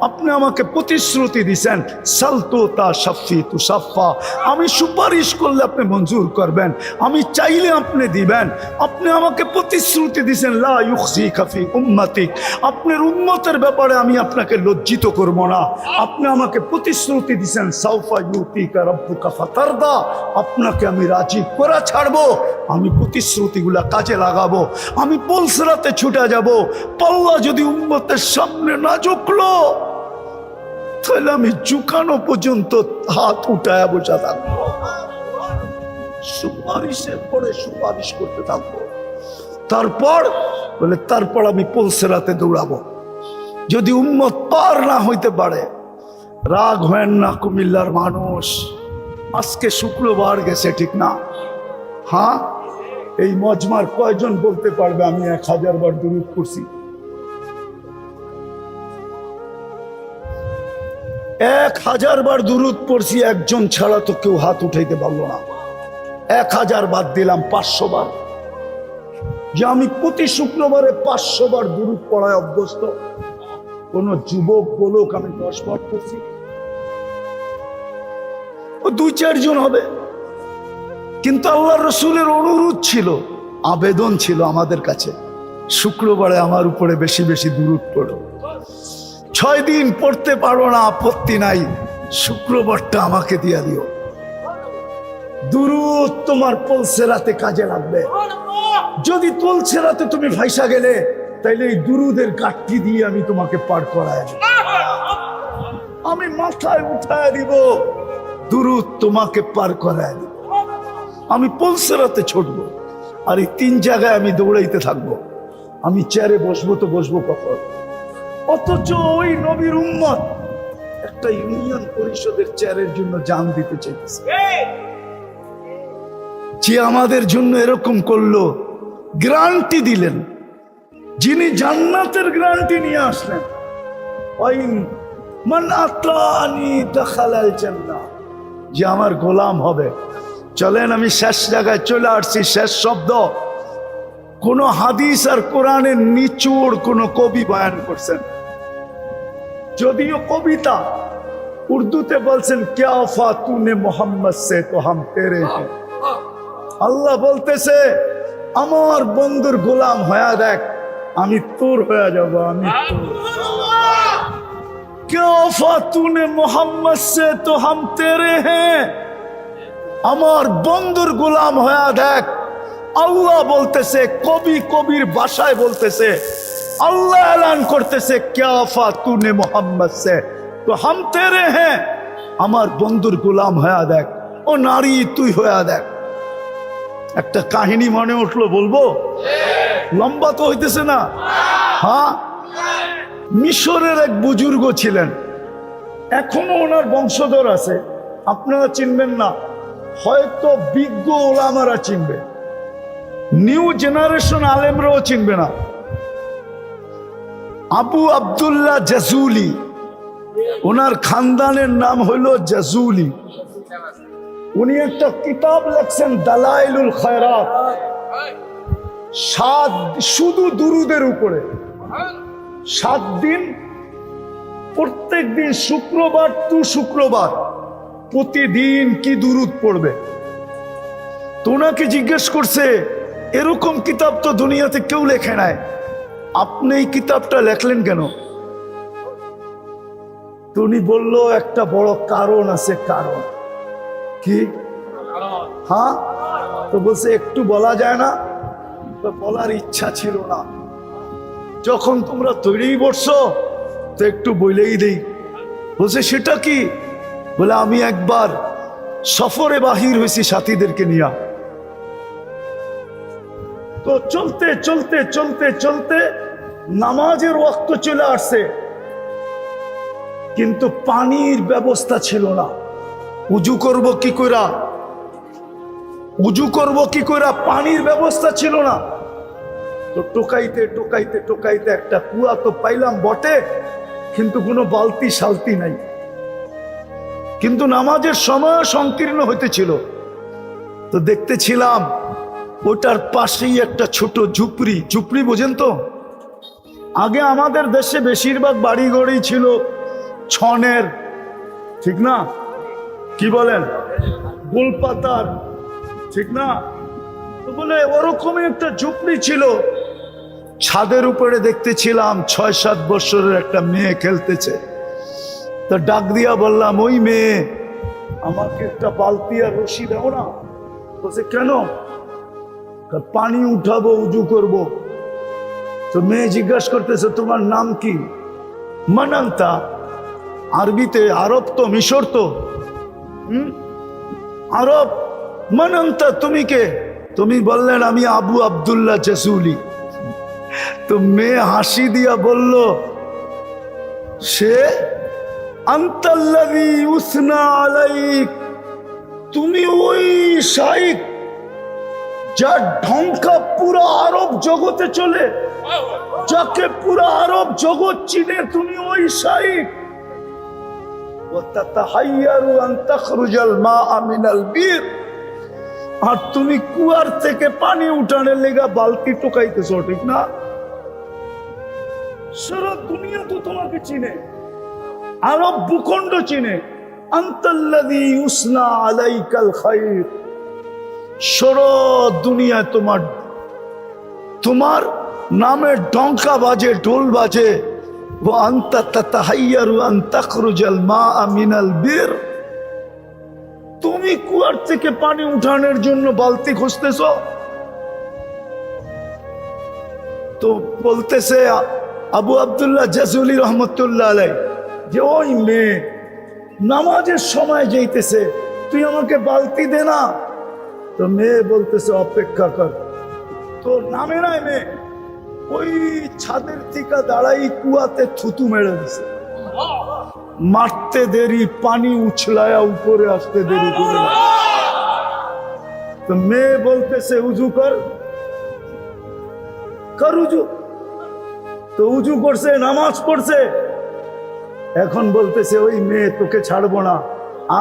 আপনি আমাকে প্রতিশ্রুতি দিছেন সালতু তা সাফি তু সাফা, আমি সুপারিশ করলে আপনি মঞ্জুর করবেন, আমি চাইলে আপনি দিবেন। আপনি আমাকে প্রতিশ্রুতি দিছেন লা ইউখজিকা ফি উম্মতিক, আপনার উম্মতের ব্যাপারে আমি আপনাকে লজ্জিত করব না। আপনি আমাকে প্রতিশ্রুতি দিছেন সাউফা ইউতিকা রাব্বুকা ফাতারদা, আপনাকে আমি রাজি করে ছাড়বো। আমি প্রতিশ্রুতিগুলা কাজে লাগাবো, আমি পলসরাতে ছুটে যাব। পাল্লা যদি উম্মতের সামনে না ঝুঁকলো তাহলে আমি ঝুঁকানো পর্যন্ত হাত উঠায় বসা থাকবো, সুপারিশের পরে সুপারিশ করতে থাকবো। তারপর আমি পলসরাতে দৌড়াবো। যদি উম্মত পার না হইতে পারে, রাগ হয় না কুমিল্লার মানুষ, আজকে শুক্রবার গেছে ঠিক না? হ্যাঁ, এই মজমার কয়জন বলতে পারবে আমি 1000 বার দুরূদ পড়ছি? 1000 বার দুরূদ পড়ছি, একজন ছাড়া তো কেউ হাত উঠাইতে পারলো না। 1000 বাদ দিলাম 500 বার, যে আমি প্রতি শুক্রবারে 500 বার দুরূদ পড়ায় অভ্যস্ত। কোন যুবক বলুক আমি 10 বার পড়ছি, ও 2-4 জন হবে। কিন্তু আল্লাহর রাসূলের অনুরোধ ছিল, আবেদন ছিল আমাদের কাছে, শুক্রবারে আমার উপরে বেশি বেশি দুরূদ পড়ো। 6 দিন পড়তে পারো না, আপত্তি নাই, শুক্রবারটা আমাকে দিয়া দিও। দুরূদ তোমার পলসেরাতে কাজে লাগবে। যদি পলসেরাতে তুমি ভাইসা গেলে, তাইলে এই দুরূদের কাঠি দিয়ে আমি তোমাকে পার করায় দেব, আমি মাথায় উঠায় দিব, দুরূদ তোমাকে পার করায় দিব। আমি পলসেরাতে ছুটবো, আর এই 3 জায়গায় আমি দৌড়াইতে থাকবো। আমি চেয়ারে বসবো তো বসবো কখন? অথচ ওই নবীর উম্মত একটা ইউনিয়ন পরিষদের চেয়ারের জন্য জান দিতে চাইছে। যে আমাদের জন্য এরকম করলো, গ্যারান্টি দিলেন, যিনি জান্নাতের গ্যারান্টি নিয়ে আসলেন, ওয়াইন মান আতানি দাখালাল জান্নাহ, যে আমার গোলাম হবে। চলেন আমি শেষ জায়গায় চলে আসছি, শেষ শব্দ। কোন হাদিস আর কোরআনের নিচুড় কোন কবি বয়ান করছেন, যদিও কবিতা, উর্দুতে বলছেন ক্যা ওফা তুনে মোহাম্মদ সে তো হাম তেরে হ্যাঁ। আল্লাহ বলতেছে আমার বন্ধুর গোলাম হয়ে দেখ, আমি তোর হয়ে যাব। আমি ক্যা ওফা তুনে মোহাম্মদ সে তো হাম তেরে হ্যাঁ, আমার বন্ধুর গোলাম হয়ে দেখ। আল্লাহ বলতেছে, কবি কবির ভাষায় বলতেছে, আল্লাহ এলান করতেছে ক্যা ওফা তুনে মোহাম্মদ সে তো হাম তেরে হ্যাঁ, আমার বন্ধুর গোলাম হয়ে দেখ। ও নারী তুই হয়ে দেখ। একটা কাহিনী মনে উঠলো, বলবো? লম্বা তো হইতেছে না। হ্যাঁ, মিশরের এক বুজুর্গ ছিলেন, এখনো ওনার বংশধর আছে, আপনারা চিনবেন না, হয়তো বিজ্ঞ ওলামারা চিনবে, নিউ জেনারেশন আলেমরাও চিনবে না। আবু আব্দুল্লাহ জাজুলি, ওনার খানদানের নাম হলো জাজুলি। উনি একটা কিতাব লেখছেন দালাইলুল খায়রাত, শুধু দুরুদের উপরে। 7 দিন, প্রত্যেক দিন শুক্রবার টু শুক্রবার প্রতিদিন কি দুরুদ পড়বে। তো ওনাকে জিজ্ঞেস করছে, এরকম কিতাব তো দুনিয়াতে কেউ লেখে নাই, আপনি এই কিতাবটা লেখলেন কেন? তো উনি বলল একটা বড় কারণ আছে। কারণ কি? হ্যাঁ, তো বলছে একটু বলা যায় না? তো বলার ইচ্ছা ছিল না, যখন তোমরা তৈরি করছো তো একটু বলেই দেই। বলছে সেটা কি? বলে আমি একবার সফরে বাহির হয়েছি সাথীদেরকে নিয়ে, তো চলতে চলতে চলতে চলতে নামাজের ওয়াক্ত চলে আসছে, কিন্তু পানির ব্যবস্থা ছিল না। উজু করব কি কইরা, উজু করব কি কইরা, পানির ব্যবস্থা ছিল না। তো টোকাইতে টোকাইতে টোকাইতে একটা কুয়া তো পাইলাম বটে, কিন্তু কোনো বালতি শালতি নাই। কিন্তু নামাজের সময় সংকীর্ণ হইতেছিল, তো দেখতেছিলাম ওটার পাশেই একটা ছোট ঝুপড়ি। ঝুপড়ি বোঝেন তো? আগে আমাদের দেশে বেশিরভাগ বাড়িঘরই ছিল ছনের, ঠিক না? কি বলেন? গোলপাতার, ঠিক না? তো বলে ওরকমই একটা ঝুপড়ি ছিল। ছাদের উপরে দেখতেছিলাম 6-7 বছরের একটা মেয়ে খেলতেছে। তা ডাক দিয়া বললাম, ওই মেয়ে, আমাকে একটা বালতি আর রশি দাও না। বলছে কেন? পানি উঠাবো, উজু করব। তো মেয়ে জিজ্ঞাসা করতেছে, তোমার নাম কি? মানান্তা। আরবিতে, আরব তো, মিশর তো, আরব। মানান্তা, তুমি কে? তুমি বললেন আমি আবু আব্দুল্লাহ জাসুলি। তো মেয়ে হাসি দিয়া বলল, সে আনতাল্লাযী উসনা আলাইক, তুমি ওই শাইখ যার ঢঙ্কা পুরো আরব জগতে চলে, যাকে পুরো আরব জগৎ চিনে, তুমি ওই শাইখ। ওয়াতাতাহাইয়ারু আন তাখরুজাল মাআ মিনাল বীর, আর তুমি কুয়ার থেকে পানি উঠানোর লেগা বালতি টোকাইতেছ, ঠিক না? সারা দুনিয়া তো তোমাকে চিনে, আরব ভূখণ্ড চিনে। আনতাল্লাযী ইউসনা আলাইকাল খায়র, সারা দুনিয়া তোমার তোমার নামের ডঙ্কা বাজে, ঢোল বাজে। ওয়া আনতা তাতাহাইয়ারু আন তাখরুজাল মাআ মিনাল বীর, তুমি কুয়ার থেকে পানি উঠানোর জন্য বালতি খুঁজতেছ। তো বলতেছে আবু আব্দুল্লাহ জাসুলি রহমতুল্লাহ আলাই, যে ওই মেয়ে নামাজের সময় যাইতেছে, তুই আমাকে বালতি দে না। তো মেয়ে বলতেছে, অপেক্ষা কর। তো নামে নাই মেয়ে, ওই ছাদের থেকে দাঁড়াই কুয়াতে থুতু মেরে দিছে। মারতে দেরি, পানি উছলায়া উপরে আসতে দেরি করে না। তো মেয়ে বলতেছে, উজু কর, কর উজু। তো উজু করছে, নামাজ পড়ছে। এখন বলতেছে, ওই মেয়ে, তোকে ছাড়বো না,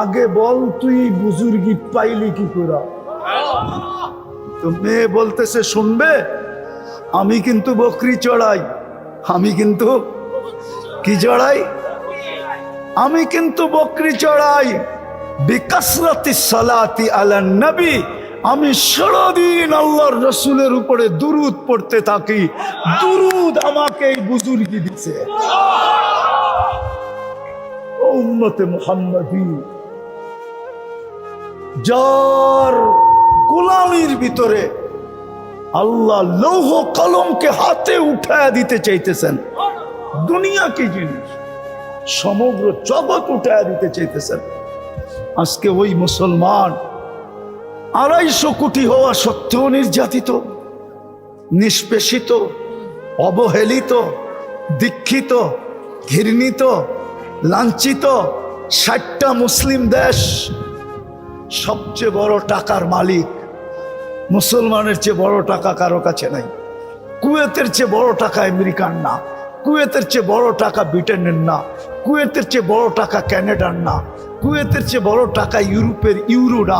আগে বল তুই বুজুর্গি পাইলি কি করে? তো মেয়ে বলতেছে, শুনবে, আমি কিন্তু বকরি চড়াই। আমি কিন্তু কি চড়াই? আমি কিন্তু বকরি চড়াই। বিকাসরাতিস সালাতি আলান নবী, আমি সারাদিন আল্লাহর রসুলের উপরে দুরুদ পড়তে থাকি। দুরুদ আমাকে এই বুজুর্গি দিছে। ও উম্মতে মুহাম্মাদী, যার গোলামির ভিতরে আল্লাহ লৌহ কলমকে হাতে উঠায়া দিতে চাইতেছেন, দুনিয়া কি জিনিস, সমগ্র জগৎ উঠায়া দিতে চাইতেছেন। আজকে ওই মুসলমান 250 কোটি হওয়া সত্ত্বেও নির্যাতিত, নিষ্পেষিত, অবহেলিত, দীক্ষিত, ঘৃণিত, লাঞ্ছিত। 60টা মুসলিম দেশ, সবচেয়ে বড় টাকার মালিক মুসলমানের চেয়ে বড় টাকা কারো কাছে নাই। কুয়েতের চেয়ে বড় টাকা আমেরিকার না, কুয়েতের চেয়ে বড় টাকা ব্রিটেনের না, কুয়েতের চেয়ে বড় টাকা ক্যানাডার না, কুয়েতের চেয়ে বড় টাকা ইউরোপের ইউরো না,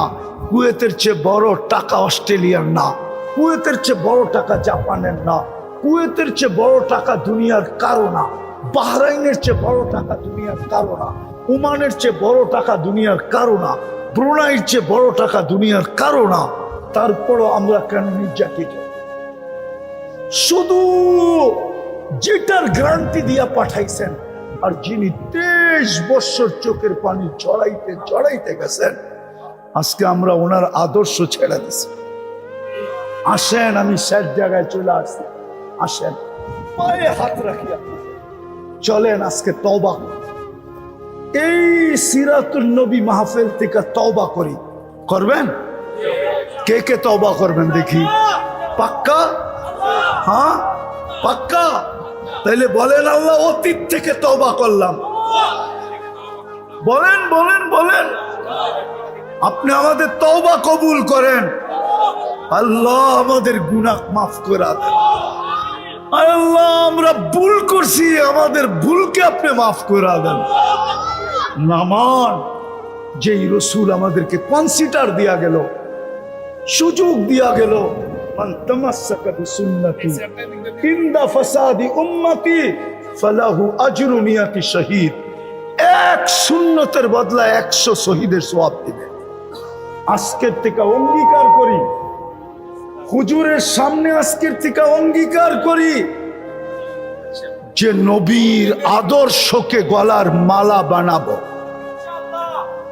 কুয়েতের চেয়ে বড় টাকা অস্ট্রেলিয়ার না, কুয়েতের চেয়ে বড় টাকা জাপানের না, কুয়েতের চেয়ে বড় টাকা দুনিয়ার কারো না, বাহরাইনের চেয়ে বড় টাকা দুনিয়ার কারো না, ওমানের চেয়ে বড় টাকা দুনিয়ার কারো না, ব্রুনাইয়ের চেয়ে বড় টাকা দুনিয়ার কারো না। তারপরও আমরা কেন নির্যাতিত? শুধু যেটার গ্যারান্টি দিয়া পাঠাইছেন, আর যিনি 23 বছর চোখের পানি চড়াইতে চড়াইতে গেছেন, আজকে আমরা ওনার আদর্শ ছেড়ে দিছি। আসেন, আমি শেষ জায়গায় চলে আসছি, আসেন পায়ে হাত রাখিয়া চলেন আজকে তওবা। এই সিরাতুন নবী মাহফিল থেকে তওবা করি। করবেন? কে কে তওবা করবেন দেখি? পাক্কা? হ্যাঁ পাক্কা? তাইলে বলেন আল্লাহ অতীত থেকে তওবা করলাম। বলেন বলেন বলেন, আপনি আমাদের তওবা কবুল করেন। আল্লাহ আমাদের গুনাহ মাফ করে দেন। আল্লাহ আমরা ভুল করছি, আমাদের ভুলকে আপনি মাফ করে দেন। নামান যেই রসুল আমাদেরকে কনসিডার দিয়া গেল, সুযোগ দিয়া গেল, মান তামাসসাকা বিসুন্নতি ইনদা ফাসাদি উম্মতি ফালাহু আজরু মিয়াতি শহীদ। এক সুন্নতের বদলা 100 শহীদের সওয়াব দিবে। আজকের থেকে অঙ্গীকার করি, হুজুরের সামনে আজকের থেকে অঙ্গীকার করি যে নবীর আদর্শকে গলার মালা বানাবো।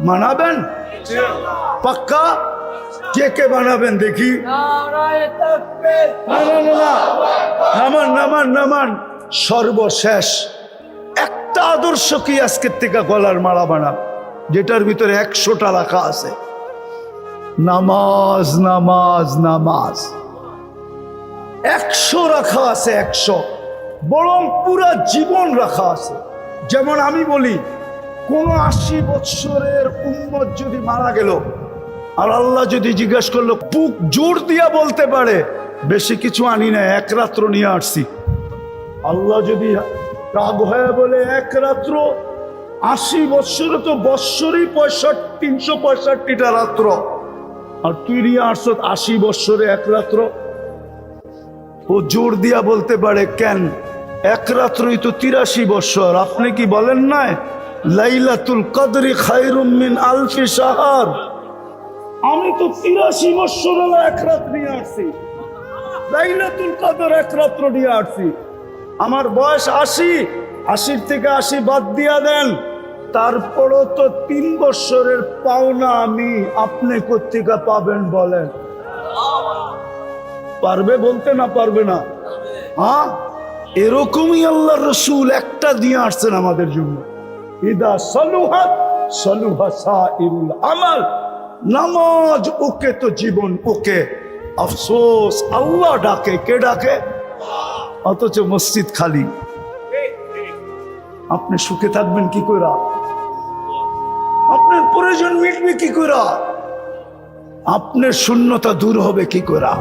মানাবেন? পাক্কা? কে কে বানাবেন দেখি? নামান নামান নামান। সর্বশেষ একটা আদর্শ কি আজকের থেকে গলার মালা বানাব, যেটার ভিতরে 100টা রাখা আছে। নামাজ নামাজ নামাজ 100 রাখা আছে, 100 বরং পুরা জীবন রাখা আছে। যেমন আমি বলি, কোন 80 বৎসরের উম্মত যদি মারা গেল, আর আল্লাহ যদি জিজ্ঞাসা করলো, বুক জোর দিয়া বলতে পারে বেশি কিছু আনি না, 1 রাত্র নিয়ে আসছি। আল্লাহ যদি রাগ হয়ে বলে 1 রাত্র, 80 বৎসরে তো বৎসরই 365টা রাত্র, আর তুই নিয়ে আসছ 80 বৎসরে 1 রাত্র। ও জোর দিয়া বলতে পারে, কেন 1 রাত্রই তো 83 বৎসর। আপনি কি বলেন নাই লাইলাতুল কদরি খায়রুম মিন আলফি শাহর? আমি তো 83 বৎসর 1 রাত নিয়ে আসছি, লাইলাতুল কদর 1 রাত্র নিয়ে আসছি। আমার বয়স 80, 80 থেকে 80 বাদ দিয়া দেন, তারপরও তো 3 বৎসরের পাওনা আমি। আপনি কোত্থেকে পাবেন বলেন? পারবে বলতে? না পারবে না? হ্যাঁ, এরকমই আল্লাহ রসুল একটা দিয়ে আসছেন আমাদের জন্য। ইদা সলুহাত সলুহা সাইরুল আমাল। নামাজ ওকে তো জীবন ওকে। আফসোস, আল্লাহ ডাকে, কে ডাকে? অথচ মসজিদ খালি। আপনি সুখে থাকবেন কি করে? আপনার প্রয়োজন মিটবে কি করে? আপনার শূন্যতা দূর হবে কি করে?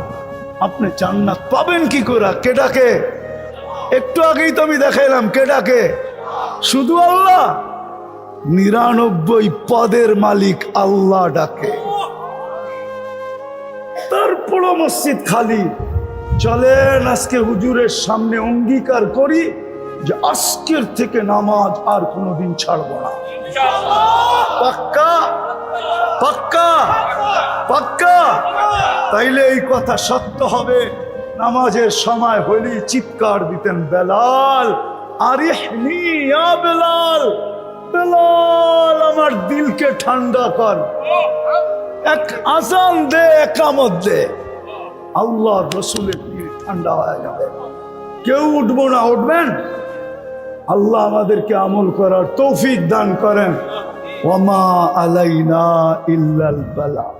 আপনি জান্নাত পাবেন কি করে? কে ডাকে? একটু আগেই তো আমি দেখাইলাম, কে ডাকে? শুধু আল্লাহ। 99 পদের মালিক আল্লাহ ডাকে, তারপরও মসজিদ খালি। চলেন আজকে হুজুরের সামনে অঙ্গীকার করি যে আজকের থেকে নামাজ আর কোনোদিন ছাড়বো না। পাক্কা? পাক্কা? পাক্কা? তাইলে এই কথা সত্য হবে। নামাজের সময় হলেই চিৎকার দিতেন, বেলাল আরিহনি ইয়া বেলাল, বেলাল আমার দিলকে ঠান্ডা কর, এক আজান দে, একামত দে। আল্লাহ রসুলের দিল ঠান্ডা হয়ে যাবে। কেউ উঠবো না, উঠবেন? আল্লাহ আমাদেরকে আমল করার তৌফিক দান করেন। ওয়া মা আলাইনা ইল্লাল বালাগ।